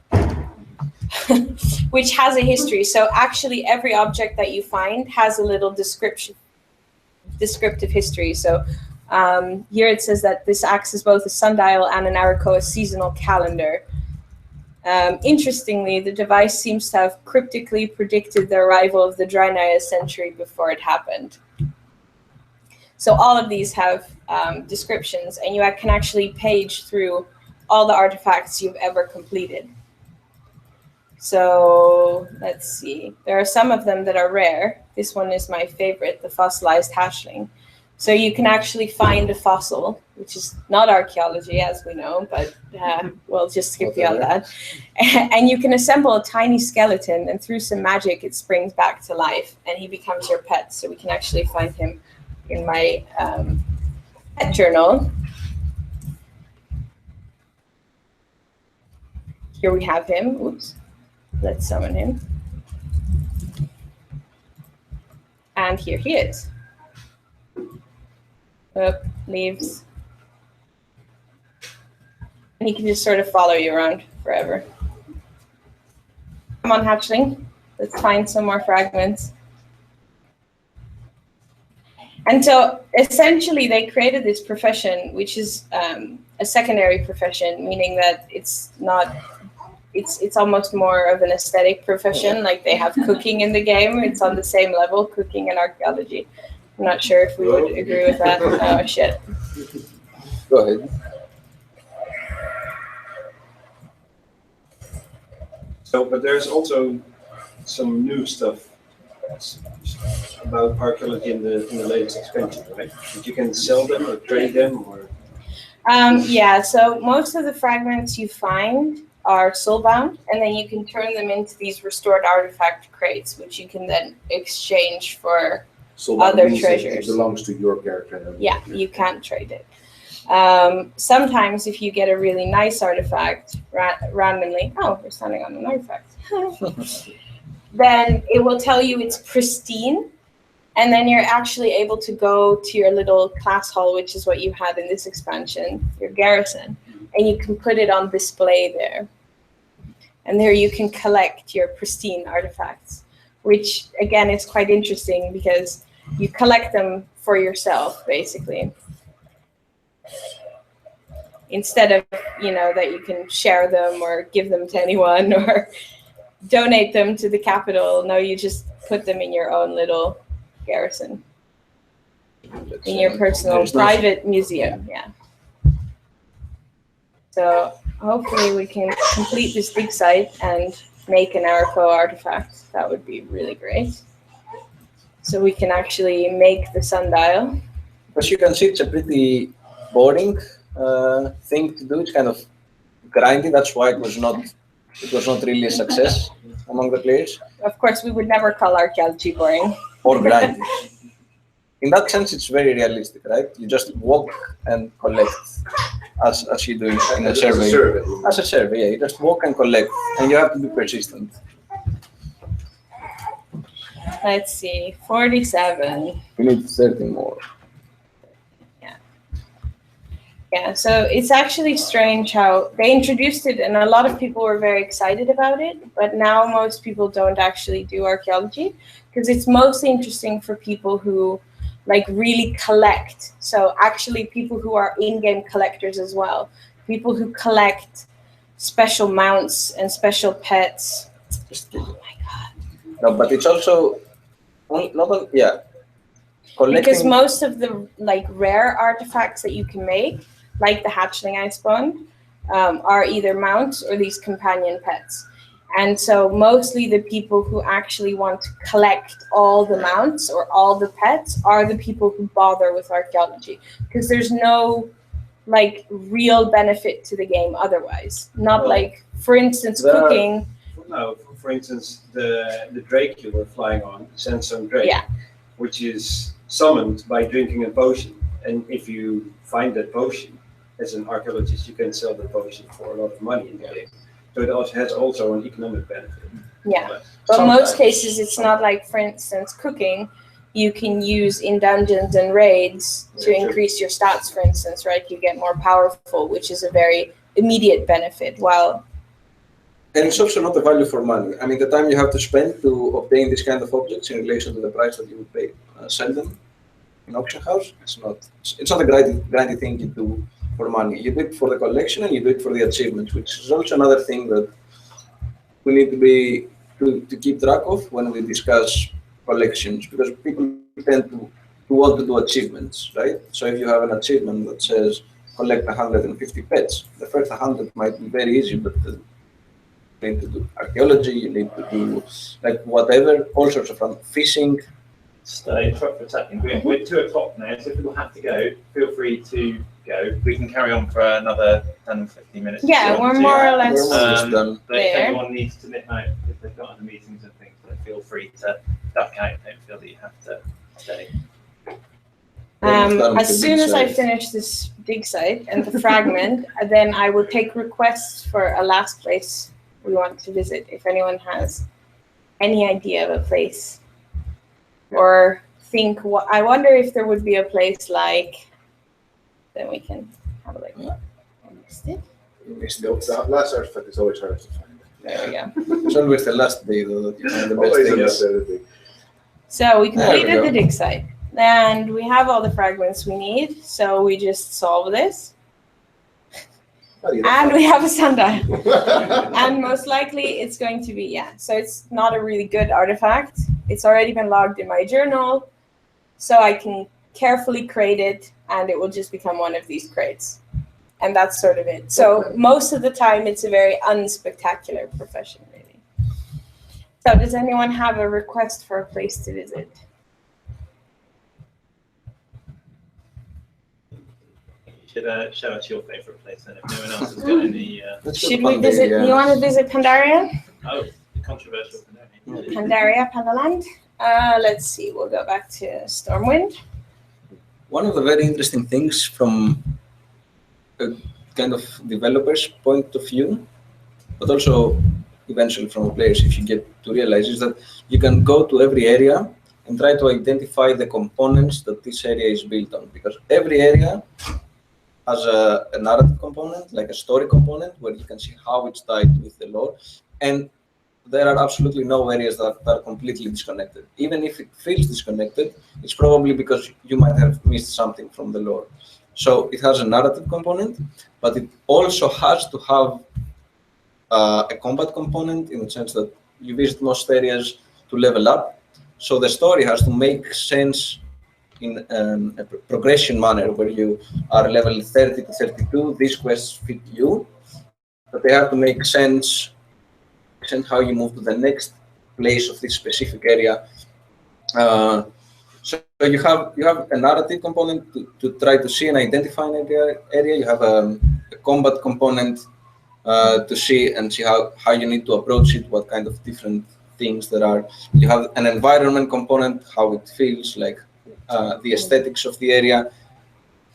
which has a history. So actually every object that you find has a little descriptive history. So here it says that this acts as both a sundial and an Arakoa seasonal calendar. Interestingly, the device seems to have cryptically predicted the arrival of the Draenei a century before it happened. So all of these have descriptions, and you can actually page through all the artifacts you've ever completed. So let's see. There are some of them that are rare. This one is my favorite, the fossilized hatchling. So you can actually find a fossil, which is not archaeology, as we know, but we'll just skip beyond that. And you can assemble a tiny skeleton, and through some magic, it springs back to life, and he becomes your pet. So we can actually find him in my pet journal. Here we have him. Oops. Let's summon him. And here he is. Up, leaves. And he can just sort of follow you around forever. Come on, hatchling. Let's find some more fragments. And so essentially they created this profession, which is a secondary profession, meaning that it's almost more of an aesthetic profession. Like they have cooking in the game. It's on the same level, cooking and archaeology. I'm not sure if we would agree with that. Oh, shit. Go ahead. So, but there's also some new stuff about archaeology in the latest expansion, right? That you can sell them or trade them or. Yeah, so most of the fragments you find are soulbound, and then you can turn them into these restored artifact crates, which you can then exchange for other treasures. It belongs to your character. Yeah, you can't trade it. Sometimes if you get a really nice artifact randomly, oh, we're standing on an artifact, then it will tell you it's pristine, and then you're actually able to go to your little class hall, which is what you had in this expansion, your garrison, and you can put it on display there. And there you can collect your pristine artifacts, which again is quite interesting because you collect them for yourself, basically. Instead of, that you can share them or give them to anyone or donate them to the capital. No, you just put them in your own little garrison. In your personal private museum, yeah. So hopefully we can complete this dig site and make an Araco artifact. That would be really great. So we can actually make the sundial. As you can see, it's a pretty boring thing to do. It's kind of grindy. That's why it was not really a success among the players. Of course, we would never call archaeology boring. Or grindy. In that sense, it's very realistic, right? You just walk and collect, as you do in a survey. As a survey, yeah. You just walk and collect, and you have to be persistent. Let's see, 47. We need 30 more. Yeah, so it's actually strange how they introduced it, and a lot of people were very excited about it, but now most people don't actually do archaeology because it's mostly interesting for people who really collect. So actually people who are in-game collectors as well, people who collect special mounts and special pets. Oh my god. No, but it's also collecting. Because most of the rare artifacts that you can make, like the hatchling I spawned, are either mounts or these companion pets. And so mostly the people who actually want to collect all the mounts or all the pets are the people who bother with archaeology, because there's no real benefit to the game otherwise. Not for instance, cooking. No, for instance, the drake you were flying on, Sandstone Drake, which is summoned by drinking a potion. And if you find that potion, as an archaeologist, you can sell the potion for a lot of money in the game. So it also has an economic benefit. Yeah, but in most cases, it's not for instance, cooking. You can use in dungeons and raids to increase your stats, for instance, right? You get more powerful, which is a very immediate benefit, while... And it's also not a value for money. I mean, the time you have to spend to obtain this kind of objects in relation to the price that you would pay, sell them in auction house, it's not a grindy thing you do for money. You do it for the collection and you do it for the achievements, which is also another thing that we need to keep track of when we discuss collections, because people tend to want to do achievements, right? So if you have an achievement that says collect 150 pets, the first 100 might be very easy, but you need to do archaeology, you need to do whatever, all sorts of fishing. So interrupt for a second. We're 2 o'clock now, so if people have to go, feel free to go. We can carry on for another 10 15 minutes. Yeah, we're more or less done. But if anyone needs to nip out, if they've got other meetings and things, then feel free to duck out. Don't feel that you have to stay. As soon as I finish this dig site and the fragment, then I will take requests for a last place we want to visit. If anyone has any idea of a place or think, I wonder if there would be a place like, then we can have a look. Missed it. The last artifact is always hard to find. There we go. It's always the last day though that you find the best Always the things. last editing. So we There we completed go. the dig site, and we have all the fragments we need. So we just solve this, and we have a sundial. And most likely it's going to be, so it's not a really good artifact. It's already been logged in my journal, so I can carefully crate it, and it will just become one of these crates. And that's sort of it. So most of the time, it's a very unspectacular profession, really. So does anyone have a request for a place to visit? You should show us your favourite place then, if no one else has got any. Let's go Should to we visit? Pandaria. You want to visit Pandaria? Oh, the controversial. Pandaria, Pandaland. Let's see. We'll go back to Stormwind. One of the very interesting things from a kind of developer's point of view, but also eventually from players, if you get to realize, is that you can go to every area and try to identify the components that this area is built on, because every area has a narrative component, like a story component, where you can see how it's tied with the lore, and there are absolutely no areas that are completely disconnected. Even if it feels disconnected, it's probably because you might have missed something from the lore. So it has a narrative component, but it also has to have a combat component, in the sense that you visit most areas to level up. So the story has to make sense in a progression manner, where you are level 30 to 32, these quests fit you, but they have to make sense and how you move to the next place of this specific area. So you have a narrative component to try to see and identify an area. You have a combat component to see how you need to approach it, what kind of different things there are. You have an environment component, how it feels, like the aesthetics of the area.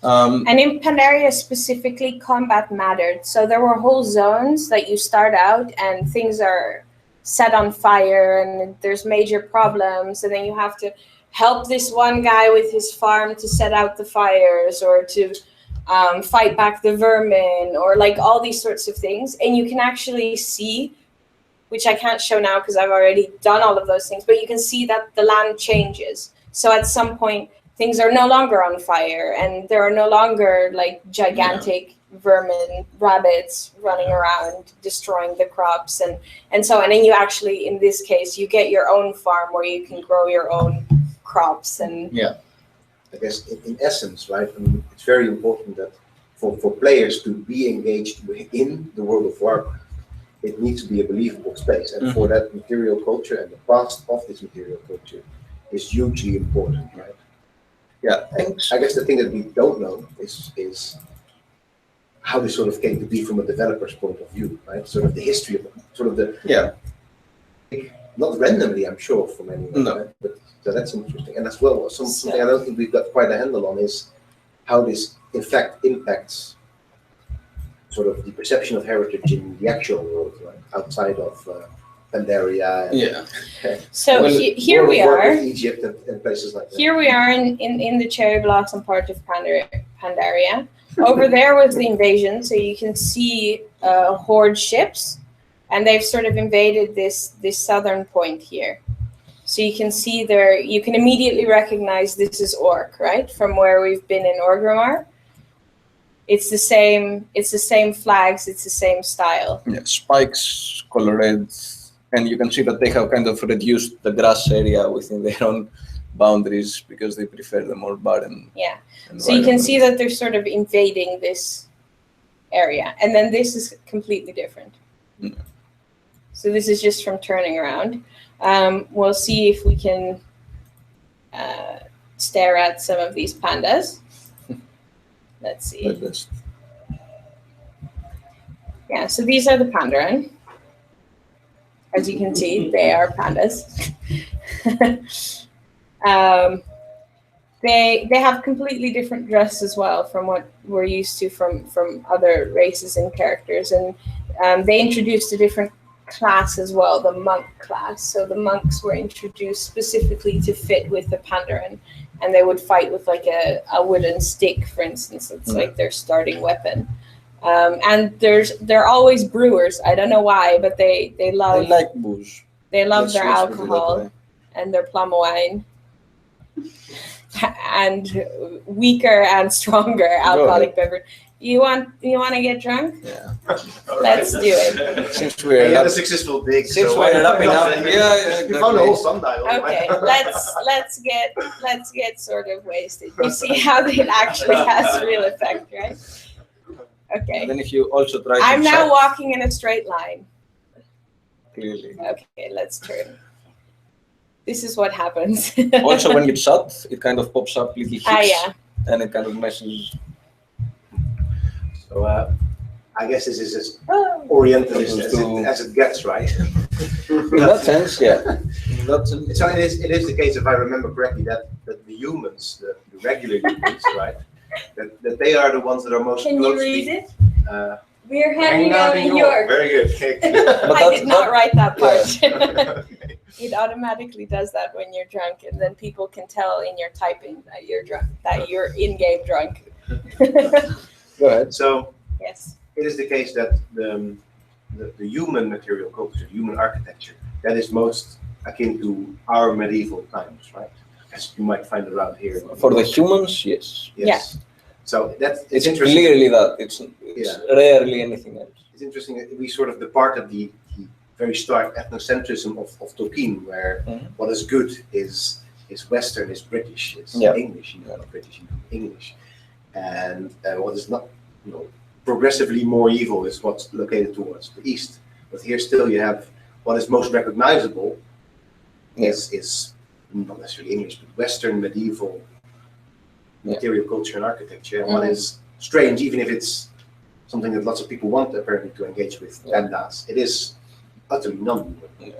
And in Pandaria specifically, combat mattered. So there were whole zones that you start out and things are set on fire and there's major problems, and then you have to help this one guy with his farm to set out the fires, or to fight back the vermin, or like all these sorts of things. And you can actually see, which I can't show now because I've already done all of those things, but you can see that the land changes. So at some point, things are no longer on fire, and there are no longer like gigantic vermin, rabbits running around destroying the crops, and so on. And you actually, in this case, you get your own farm where you can grow your own crops. And I guess in essence, right? I mean, it's very important that for players to be engaged within the world of Warcraft, it needs to be a believable space, and for that, material culture and the past of this material culture is hugely important, right? Yeah, and I guess the thing that we don't know is how this sort of came to be from a developer's point of view, right? Sort of the history of it, sort of the not randomly, I'm sure, from anyone. No. Right? But so that's interesting, and as well, something I don't think we've got quite a handle on is how this, in fact, impacts sort of the perception of heritage in the actual world, right? Outside of Pandaria. And, so here we are. Egypt and places like that. Here we are in the cherry blossom part of Pandaria. Over there was the invasion, so you can see horde ships, and they've sort of invaded this southern point here. So you can see there, you can immediately recognize this is Orc, right? From where we've been in Orgrimmar. It's the same flags, it's the same style. Yeah, spikes, colored, and you can see that they have kind of reduced the grass area within their own boundaries because they prefer the more barren. Yeah, so you can see that they're sort of invading this area, and then this is completely different. So this is just from turning around. We'll see if we can stare at some of these pandas. Let's see. Yeah, so these are the Pandaren. As you can see, they are pandas. They have completely different dress as well from what we're used to from other races and characters, and they introduced a different class as well, the monk class. So the monks were introduced specifically to fit with the Pandaren, and they would fight with like a wooden stick, for instance. It's like their starting weapon. And they're always brewers. I don't know why, but they love like booze. They love their Let's put it that alcohol way. and their plum wine. And weaker and stronger alcoholic beverage. You want to get drunk? Yeah. Let's do it. Since You we're had a successful dig. since so why we're not? wrapping up, yeah, You found the whole exactly. sundial. Okay, let's get sort of wasted. You see how it actually has real effect, right? Okay. And then if you also try to I'm now shut, walking in a straight line. clearly. Okay, let's turn. This is what happens. Also, when you shut, it kind of pops up little hits, yeah. and it kind of messes. So I guess this is as Orientalist as it gets, right? In that sense, yeah. In that sense, So it is the case, if I remember correctly, that the humans, the regular humans, right, that they are the ones that are most Can you closely. read it? Uh, We're hanging out in York. Very good. Okay. I did not write that part. Okay. It automatically does that when you're drunk, and then people can tell in your typing that you're drunk, that you're in-game drunk. go ahead. So Yes. it is the case that the human material culture, human architecture, that is most akin to our medieval times, right? As you might find around here. For the humans, yes. Yes. So that's It's interesting. clearly that. It's rarely anything else. It's interesting that we sort of departed the very stark ethnocentrism of Tolkien, where what is good is Western, is British, is English, not British, English, and what is not, progressively more evil is what's located towards the east. But here still you have what is most recognizable is not necessarily English, but Western medieval material culture and architecture, and what is strange, even if it's something that lots of people want apparently to engage with, and does, it is utterly non-human.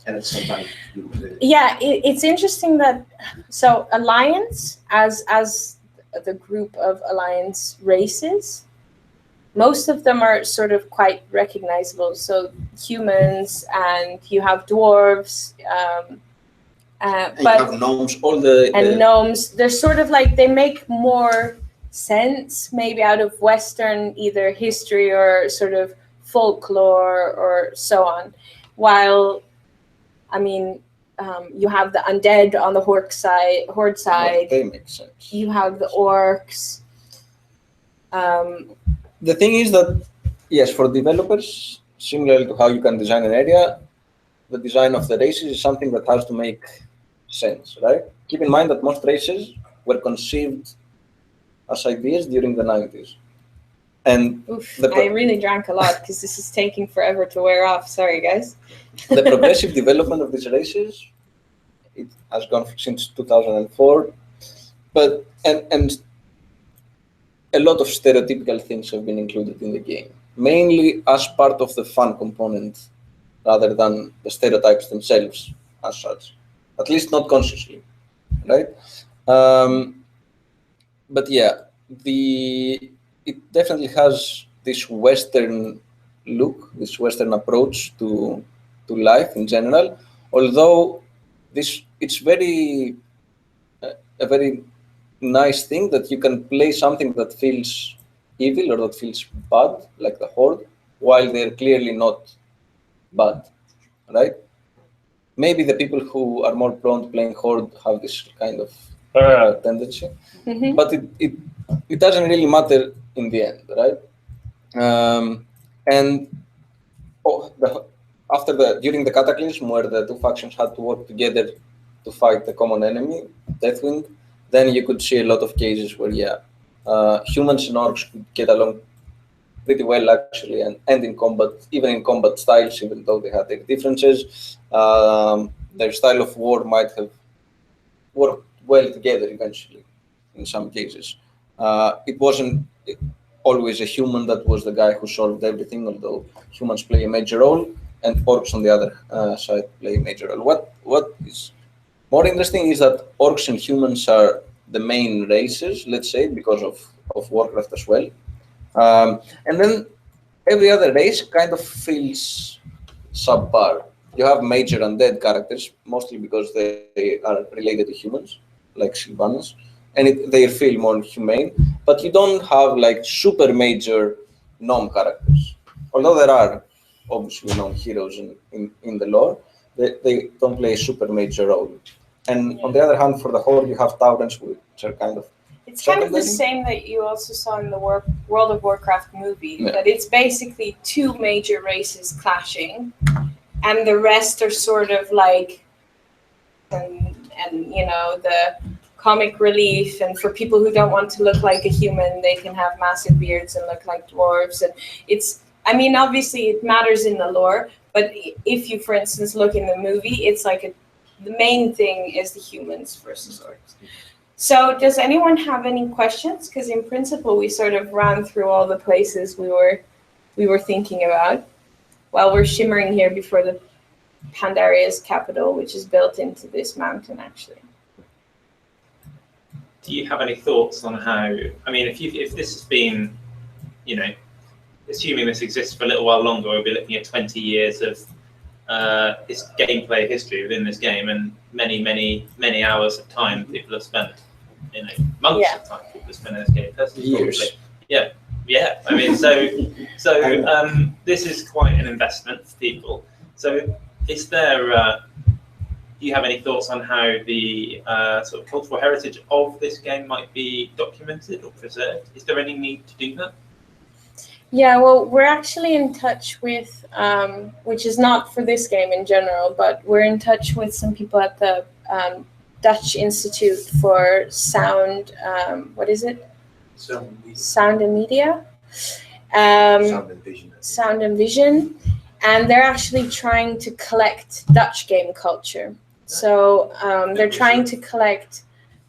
And it's sometimes human. Yeah, it's interesting that Alliance, as the group of Alliance races, most of them are sort of quite recognizable. So humans, and you have dwarves, And but you have gnomes, gnomes. They're sort of like, they make more sense maybe out of Western either history or sort of folklore or so on. While, I mean, you have the undead on the horde side. They make sense. You have the orcs. The thing is that, yes, for developers, similar to how you can design an area, the design of the races is something that has to make sense, right? Keep in mind that most races were conceived as ideas during the 90s. And Oof, I really drank a lot because this is taking forever to wear off. Sorry, guys. the progressive development of these races, it has gone since 2004, but and a lot of stereotypical things have been included in the game, mainly as part of the fun component rather than the stereotypes themselves as such, at least not consciously, right? But yeah, it definitely has this Western look, this Western approach to life in general, although it's very a very nice thing that you can play something that feels evil or that feels bad, like the Horde, while they're clearly not bad, right? Maybe the people who are more prone to playing Horde have this kind of tendency, but it doesn't really matter in the end, right? And during the Cataclysm, where the two factions had to work together to fight the common enemy, Deathwing, then you could see a lot of cases where, humans and orcs could get along pretty well, actually, and in combat, even in combat styles, even though they had their differences, their style of war might have worked well together eventually, in some cases. It wasn't always a human that was the guy who solved everything, although humans play a major role, and orcs on the other side play a major role. What is more interesting is that orcs and humans are the main races, let's say, because of Warcraft as well. And then every other race kind of feels subpar. You have major undead characters, mostly because they are related to humans, like Sylvanas, and they feel more humane. But you don't have like super major gnome characters. Although there are obviously gnome heroes in the lore, they don't play a super major role. And on the other hand, for the horde, you have Taurens, which are kind of It's kind of the secondary. same that you also saw in the World of Warcraft movie, Yeah. that it's basically two major races clashing, and the rest are sort of like, and you know, the comic relief, and for people who don't want to look like a human, they can have massive beards and look like dwarves. And it's, I mean, obviously it matters in the lore, but if you, for instance, look in the movie, it's like the main thing is the humans versus orcs. So does anyone have any questions? Because in principle, we sort of ran through all the places we were thinking about while we're shimmering here before the Pandaria's capital, which is built into this mountain, actually. Do you have any thoughts on how? I mean, if this has been, you know, assuming this exists for a little while longer, we'll be looking at 20 years of this gameplay history within this game, and many hours of time people have spent, you know, months of time people have spent in this game. Personally, Years. probably. Yeah. I mean, so this is quite an investment for people. So, is there? Do you have any thoughts on how the sort of cultural heritage of this game might be documented or preserved? Is there any need to do that? Yeah, well, we're actually in touch with, which is not for this game in general, but we're in touch with some people at the Dutch Institute for Sound, what is it? Sound and Media. Sound and vision. Sound and Vision. And they're actually trying to collect Dutch game culture. So they're trying to collect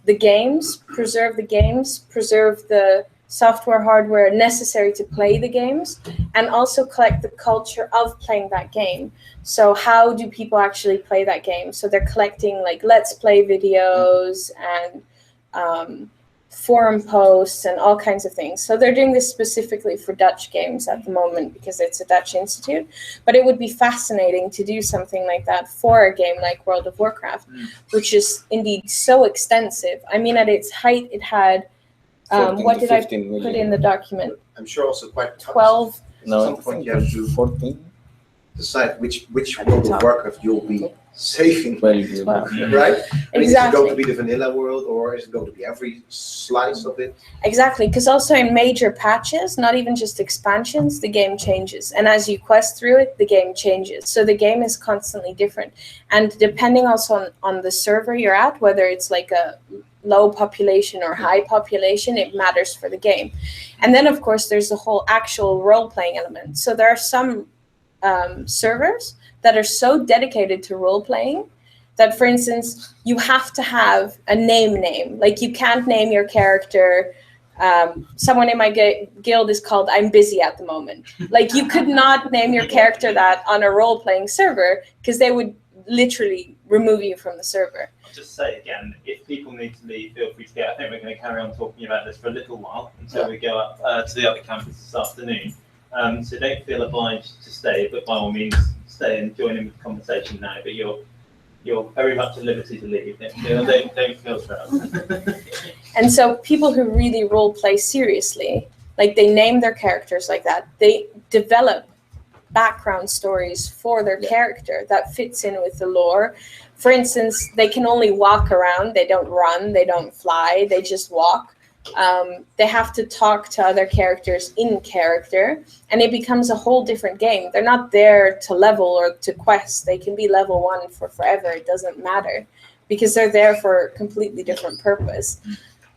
the games, preserve the software, hardware necessary to play the games, and also collect the culture of playing that game. So how do people actually play that game? So they're collecting like let's play videos and forum posts and all kinds of things. So they're doing this specifically for Dutch games at the moment because it's a Dutch institute, but it would be fascinating to do something like that for a game like World of Warcraft, which is indeed so extensive. I mean, at its height, it had, what did I put in the document? I'm sure also quite tough. 12. No, At some point you have to 14. decide which World of Warcraft you'll be saving, 12. right? I mean, Exactly. is it going to be the vanilla world, or is it going to be every slice of it? Exactly, because also in major patches, not even just expansions, the game changes. And as you quest through it, the game changes. So the game is constantly different. And depending also on the server you're at, whether it's like a low population or high population, it matters for the game. And then, of course, there's the whole actual role-playing element. So there are some servers that are so dedicated to role-playing that, for instance, you have to have a name. Like, you can't name your character. Someone in my guild is called I'm busy at the moment. Like, you could not name your character that on a role-playing server because they would literally remove you from the server. I'll just say again, if people need to leave, feel free to go. I think we're going to carry on talking about this for a little while until we go up to the other campus this afternoon. So don't feel obliged to stay, but by all means stay and join in with the conversation now. But you're very much at liberty to leave. Don't feel trapped. And so people who really role play seriously, like they name their characters like that, they develop background stories for their character that fits in with the lore. For instance, they can only walk around. They don't run. They don't fly. They just walk. They have to talk to other characters in character, and it becomes a whole different game. They're not there to level or to quest. They can be level 1 for forever. It doesn't matter because they're there for a completely different purpose.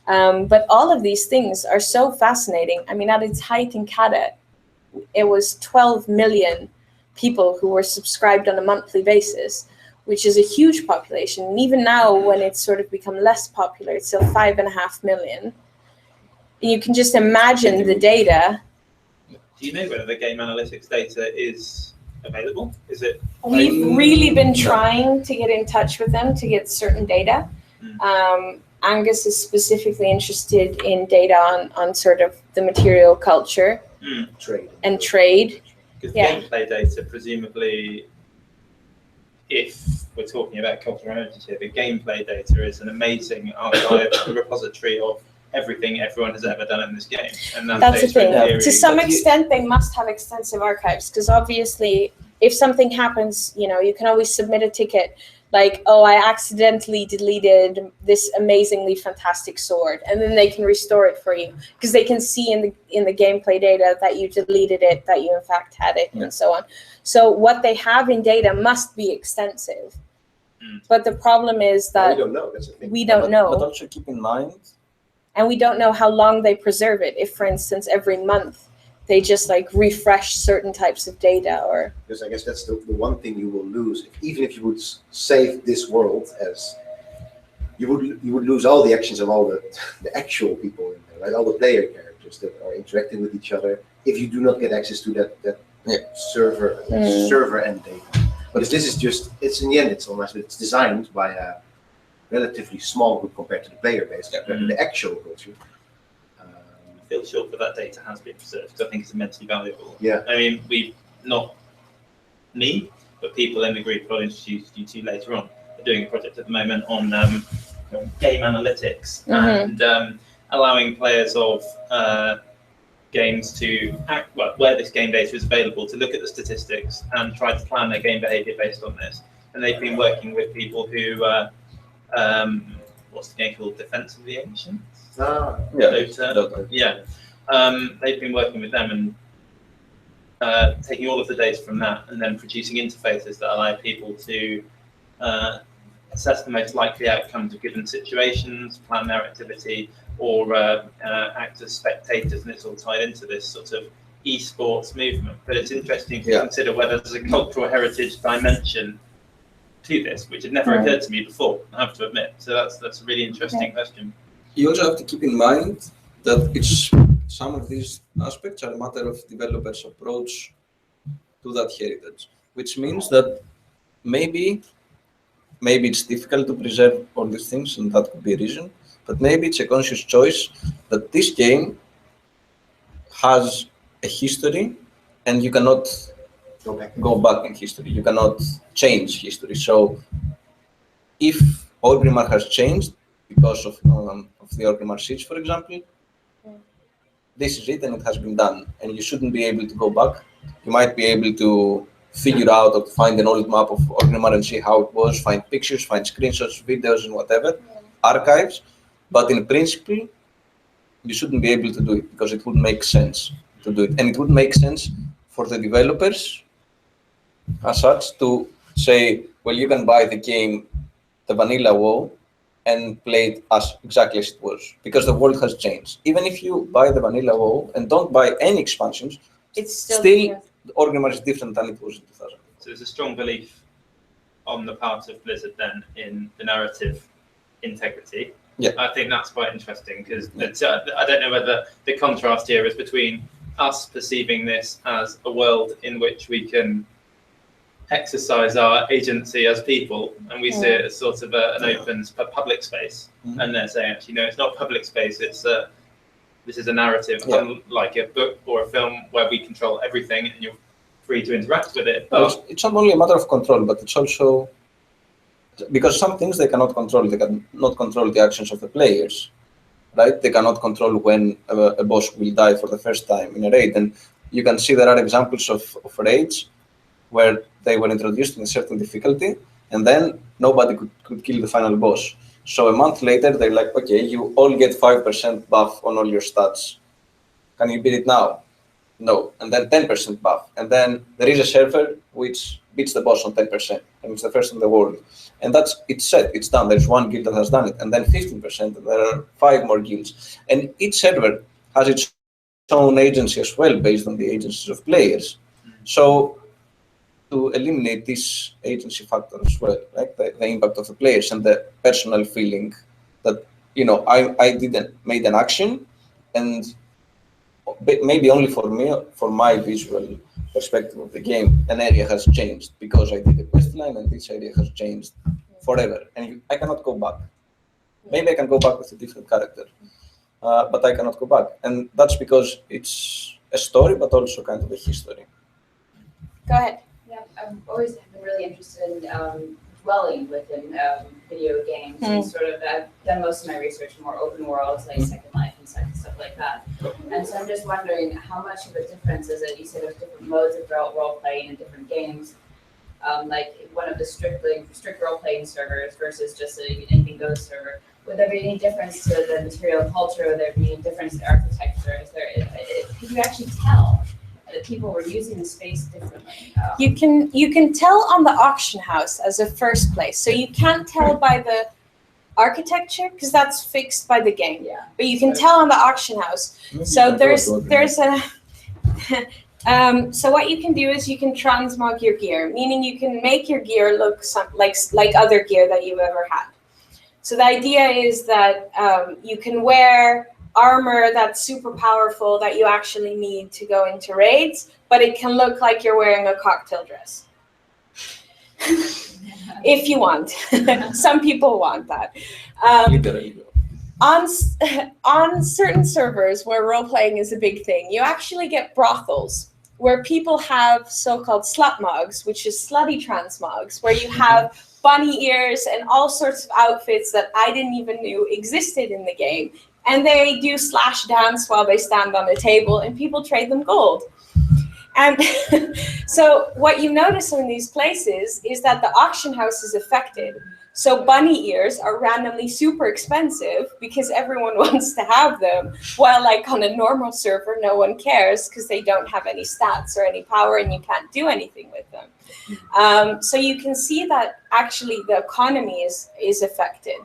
But all of these things are so fascinating. I mean, at its height in Kada, it was 12 million people who were subscribed on a monthly basis, which is a huge population. And even now, when it's sort of become less popular, it's still 5.5 million. And you can just imagine the data. Do you know whether the game analytics data is available? Is it? We've really been trying to get in touch with them to get certain data. Angus is specifically interested in data on sort of the material culture Trade. and trade. Because Yeah. gameplay data presumably if we're talking about cultural heritage here, the gameplay data is an amazing archive, a repository of everything everyone has ever done in this game. And That's the data thing. in theory- To some extent, they must have extensive archives because obviously, if something happens, you can always submit a ticket like, oh, I accidentally deleted this amazingly fantastic sword, and then they can restore it for you because they can see in the gameplay data that you deleted it, that you in fact had it, and so on. So what they have in data must be extensive. But the problem is that we don't know. That's the thing. we don't know. But also keep in mind, and we don't know how long they preserve it. If, for instance, every month they just like refresh certain types of data, or Because I guess that's the one thing you will lose. Even if you would save this world, as you would lose all the actions of all the actual people in there, right? All the player characters that are interacting with each other. If you do not get access to that server end data, because this is just it's in the end it's designed by a relatively small group compared to the player base, compared to the actual culture. I feel sure that that data has been preserved because I think it's immensely valuable. Yeah. I mean, not me, but people in the group I'll introduce you to later on are doing a project at the moment on game analytics and allowing players of games to act, where this game data is available, to look at the statistics and try to plan their game behavior based on this. And they've been working with people who, what's the game called? Defense of the Ancients? Dota. Yeah. They've been working with them and taking all of the data from that and then producing interfaces that allow people to assess the most likely outcomes of given situations, plan their activity, or act as spectators, and it's all tied into this sort of esports movement. But it's interesting to consider whether there's a cultural heritage dimension to this, which had never occurred to me before, I have to admit. So that's a really interesting question. You also have to keep in mind that some of these aspects are a matter of developers' approach to that heritage, which means that maybe it's difficult to preserve all these things, and that could be a reason, but maybe it's a conscious choice that this game has a history and you cannot go back in history. You cannot change history. So if Orgrimmar has changed because of the Orgrimmar siege, for example, this is it and it has been done, and you shouldn't be able to go back. You might be able to figure out or find an old map of Orgrimmar and see how it was, find pictures, find screenshots, videos, and whatever, archives. But in principle, you shouldn't be able to do it because it wouldn't make sense to do it. And it wouldn't make sense for the developers as such to say, well, you can buy the game, the vanilla WoW, and play it as exactly as it was, because the world has changed. Even if you buy the vanilla WoW and don't buy any expansions, it's still Orgrimmar is different than it was in 2000. So there's a strong belief on the part of Blizzard then in the narrative integrity. Yeah. I think that's quite interesting because I don't know whether the contrast here is between us perceiving this as a world in which we can exercise our agency as people, and we see it as sort of an open public space, and they're saying, actually, no, it's not public space, this is a narrative, unlike a book or a film where we control everything and you're free to interact with it. But it's not only a matter of control, but it's also because some things they cannot control. They cannot control the actions of the players, right? They cannot control when a boss will die for the first time in a raid. And you can see there are examples of raids where they were introduced in a certain difficulty, and then nobody could kill the final boss. So a month later, they're like, okay, you all get 5% buff on all your stats. Can you beat it now? No. And then 10% buff. And then there is a server which beats the boss on 10%, and it's the first in the world. And it's set, it's done. There's one guild that has done it. And then 15%, and there are 5 more guilds. And each server has its own agency as well, based on the agencies of players. So to eliminate this agency factor as well, like the impact of the players and the personal feeling that, I didn't made an action, and maybe only for me, for my visual perspective of the game, an area has changed because I did a quest line, and this area has changed forever, and I cannot go back. Maybe I can go back with a different character, but I cannot go back, and that's because it's a story, but also kind of a history. Go ahead. Yeah, I've always been really interested in dwelling within video games and sort of I've done most of my research in more open worlds like Second Life and stuff like that. And so I'm just wondering how much of a difference is it? You said there's different modes of role playing in different games. Like one of the strict role playing servers versus just a anything goes server. Would there be any difference to the material culture? Would there be any difference to architecture? Could you actually tell that people were using the space differently? You can tell on the auction house as a first place. So you can't tell by the architecture because that's fixed by the game. Yeah. But you can tell on the auction house. So there's a so what you can do is you can transmog your gear, meaning you can make your gear look like other gear that you've ever had. So the idea is that you can wear armor that's super powerful that you actually need to go into raids, but it can look like you're wearing a cocktail dress. If you want. Some people want that. On certain servers where role-playing is a big thing, you actually get brothels where people have so-called slut mogs, which is slutty transmogs, where you have bunny ears and all sorts of outfits that I didn't even knew existed in the game. And they do slash dance while they stand on a table and people trade them gold. And so what you notice in these places is that the auction house is affected. So bunny ears are randomly super expensive because everyone wants to have them, while like on a normal server, no one cares because they don't have any stats or any power and you can't do anything with them. So you can see that actually the economy is affected.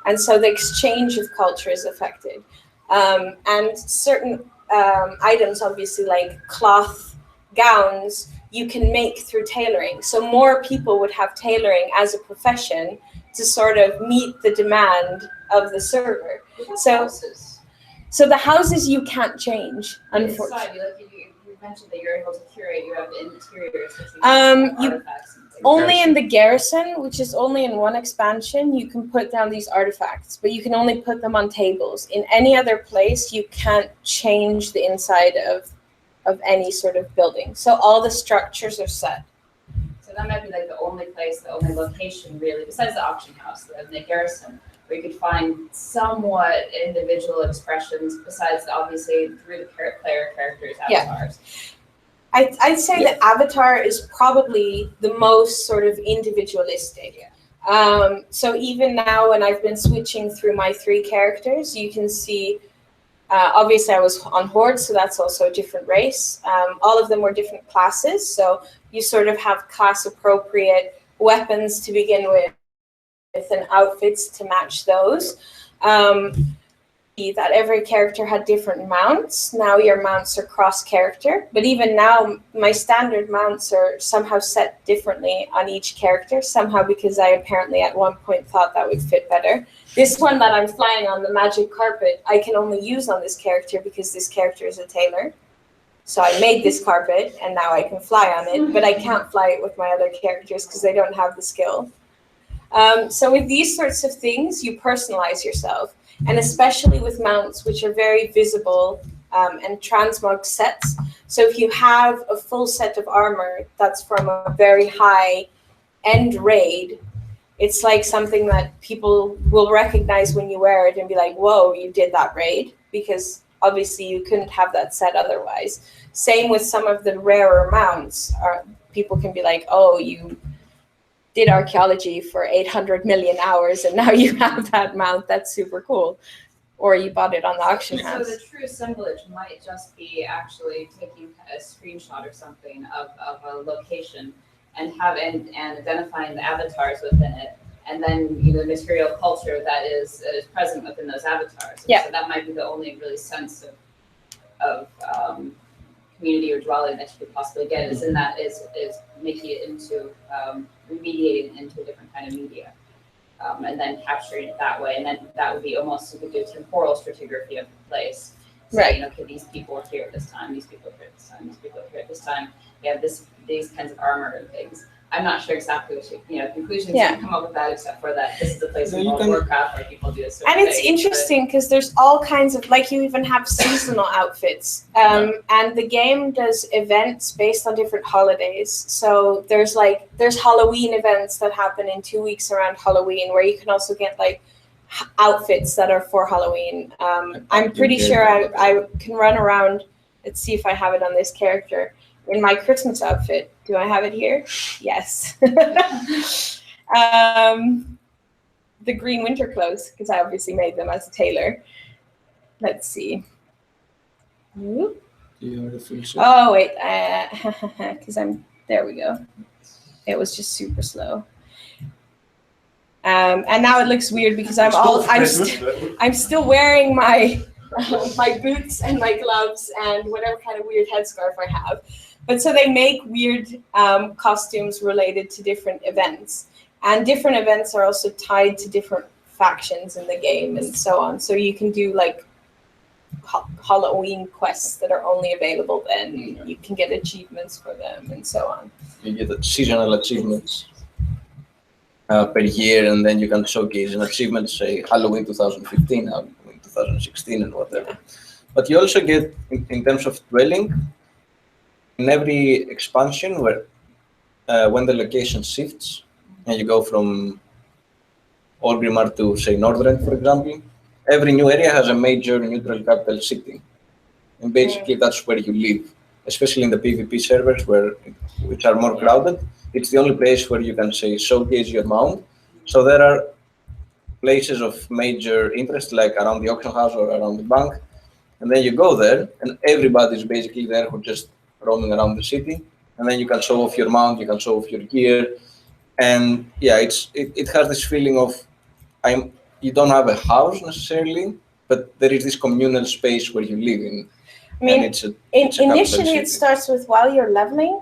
And so the exchange of culture is affected. And certain items, obviously like cloth gowns, you can make through tailoring. So more people would have tailoring as a profession to sort of meet the demand of the server. So the houses you can't change, unfortunately. You mentioned that you're able to curate, you have interiors. Artifacts. Only in the garrison, which is only in one expansion, you can put down these artifacts, but you can only put them on tables. In any other place, you can't change the inside of any sort of building. So all the structures are set. So that might be like the only place, the only location really, besides the auction house, the garrison, where you could find somewhat individual expressions besides obviously through the player characters' avatars. Yeah. I'd say the avatar is probably the most sort of individualistic. So even now when I've been switching through my 3 characters, you can see, obviously I was on Horde, so that's also a different race. All of them were different classes, so you sort of have class appropriate weapons to begin with and outfits to match those. That every character had different mounts. Now your mounts are cross-character, but even now my standard mounts are somehow set differently on each character, somehow because I apparently at one point thought that would fit better. This one that I'm flying on, the magic carpet, I can only use on this character because this character is a tailor. So I made this carpet and now I can fly on it, but I can't fly it with my other characters because they don't have the skill. So with these sorts of things, you personalize yourself. And especially with mounts, which are very visible and transmog sets. So if you have a full set of armor that's from a very high end raid, it's like something that people will recognize when you wear it and be like, whoa, you did that raid, because obviously you couldn't have that set otherwise. Same with some of the rarer mounts. People can be like, oh, you did archaeology for 800 million hours and now you have that mount, that's super cool. Or you bought it on the auction house. So the true assemblage might just be actually taking a screenshot or something of a location and identifying the avatars within it, and then the material culture that is present within those avatars. And yeah. So that might be the only really sense of community or dwelling that you could possibly get is making it into remediating into a different kind of media, and then capturing it that way. And then that would be almost, you could do temporal stratigraphy of the place. So, right. Okay, these people are here at this time, these people are here at this time, these people are here at this time. They have these kinds of armor and things. I'm not sure exactly what conclusions you Yeah. can come up with that, except for that this is a place Yeah, in you World can- of Warcraft where people do this. And it's interesting because there's all kinds of, like, you even have seasonal outfits. And the game does events based on different holidays. So there's Halloween events that happen in 2 weeks around Halloween, where you can also get like outfits that are for Halloween. I'm pretty sure I can run around. Let's see if I have it on this character in my Christmas outfit. Do I have it here? Yes. The green winter clothes, because I obviously made them as a tailor. Let's see. Whoop. Oh wait, because there we go. It was just super slow. And now it looks weird because I'm still wearing my my boots and my gloves and whatever kind of weird headscarf I have. But so they make weird costumes related to different events. And different events are also tied to different factions in the game and so on. So you can do like Halloween quests that are only available then. You can get achievements for them and so on. You get the seasonal achievements per year, and then you can showcase an achievement, say Halloween 2015, Halloween 2016, and whatever. Yeah. But you also get, in terms of dwelling, in every expansion where when the location shifts, and you go from Orgrimmar to, say, Nordrhein, for example, every new area has a major neutral capital city. And basically that's where you live, especially in the PvP servers which are more crowded. It's the only place where you can, say, showcase your mount. So there are places of major interest, like around the auction house or around the bank. And then you go there, and everybody's basically there who's just roaming around the city. And then you can show off your mount, you can show off your gear. And yeah, it has this feeling of you don't have a house necessarily, but there is this communal space where you live in. I mean, and it's a capital initially city. it starts with while you're leveling,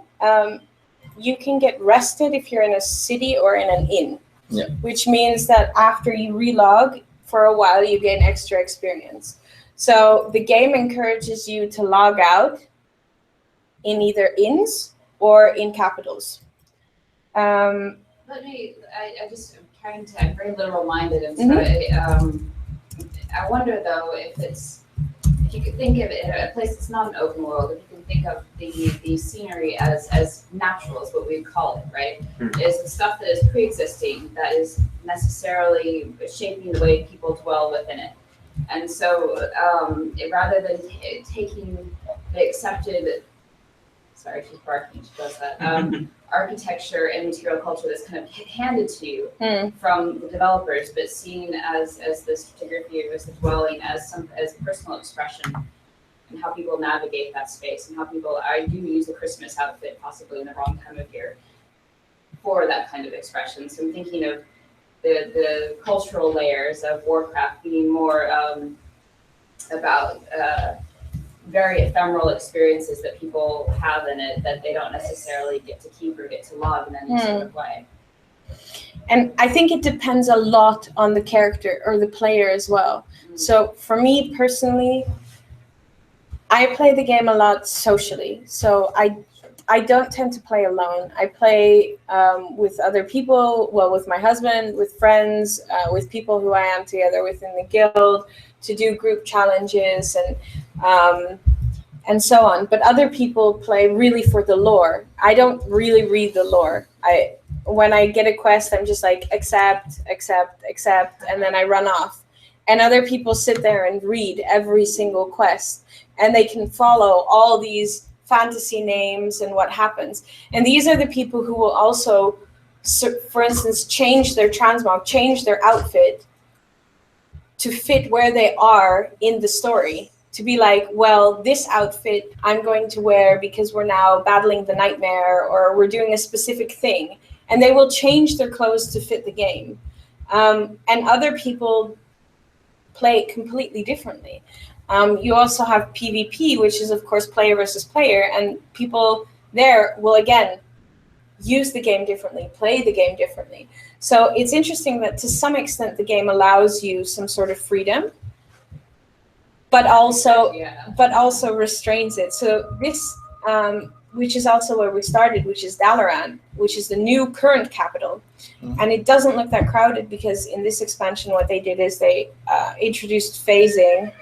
you can get rested if you're in a city or in an inn. Yeah. Which means that after you relog for a while, you gain extra experience. So the game encourages you to log out in either inns or in capitals. I'm very literal minded, and so I wonder though if you could think of it a place that's not an open world, if you can think of the scenery as natural, is what we call it, right? Is the stuff that is pre-existing that is necessarily shaping the way people dwell within it. And so rather than taking the accepted, sorry, she's barking, she does that, architecture and material culture that's kind of handed to you from the developers, but seen as this photography, as the dwelling, as personal expression, and how people navigate that space, and how people, I do use a Christmas outfit possibly in the wrong time of year for that kind of expression. So I'm thinking of the cultural layers of Warcraft being more about very ephemeral experiences that people have in it that they don't necessarily get to keep or get to log in any sort of way. And I think it depends a lot on the character or the player as well. So for me personally, I play the game a lot socially. So I don't tend to play alone. I play with other people, well, with my husband, with friends, with people who I am together within the guild, to do group challenges and so on. But other people play really for the lore. I don't really read the lore. When I get a quest, I'm just like, accept, and then I run off. And other people sit there and read every single quest, and they can follow all these fantasy names and what happens. And these are the people who will also, for instance, change their transmog, change their outfit to fit where they are in the story. To be like, well, this outfit I'm going to wear because we're now battling the nightmare or we're doing a specific thing. And they will change their clothes to fit the game. And other people play it completely differently. You also have PvP, which is, of course, player versus player. And people there will, again, use the game differently, play the game differently. So it's interesting that to some extent the game allows you some sort of freedom, but also restrains it. So this which is also where we started, which is Dalaran, which is the new current capital. Mhm. And it doesn't look that crowded because in this expansion, what they did is they introduced phasing.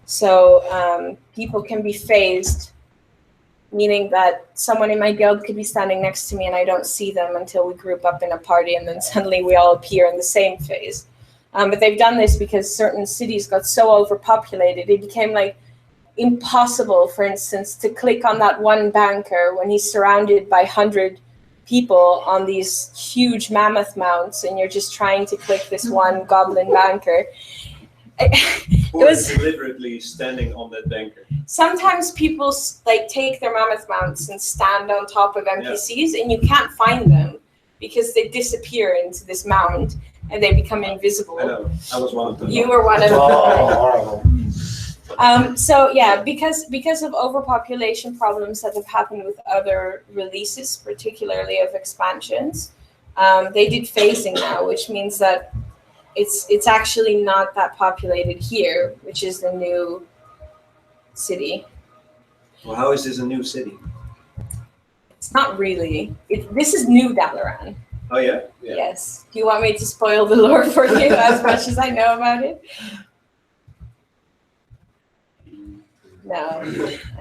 So people can be phased, meaning that someone in my guild could be standing next to me and I don't see them until we group up in a party and then suddenly we all appear in the same phase. But they've done this because certain cities got so overpopulated, it became like impossible, for instance, to click on that one banker when he's surrounded by 100 people on these huge mammoth mounts and you're just trying to click this one goblin banker. Who It is was deliberately standing on that banker? sometimes people like take their mammoth mounts and stand on top of NPCs and you can't find them because they disappear into this mound and they become invisible. I know. I was one of them. You were one of them. Oh, So yeah, because of overpopulation problems that have happened with other releases, particularly of expansions, they did phasing now, which means that it's actually not that populated here, which is the new city. Well, how is this a new city? It's not really. This is new Dalaran. Oh yeah? Yeah. Yes. Do you want me to spoil the lore for you as much as I know about it? No,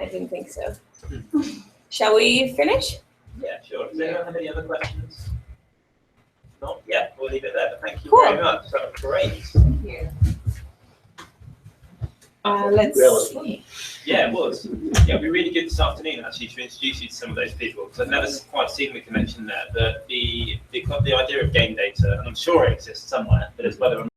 I didn't think so. Shall we finish? Yeah, sure. Does anyone have any other questions? Not yet. We'll leave it there. But thank you Cool. very much. That was great. Thank you. Let's That was see. Yeah, it was. Yeah, it'd be really good this afternoon actually to introduce you to some of those people because I've never quite seen the connection there. But the idea of game data, and I'm sure it exists somewhere, but it's whether or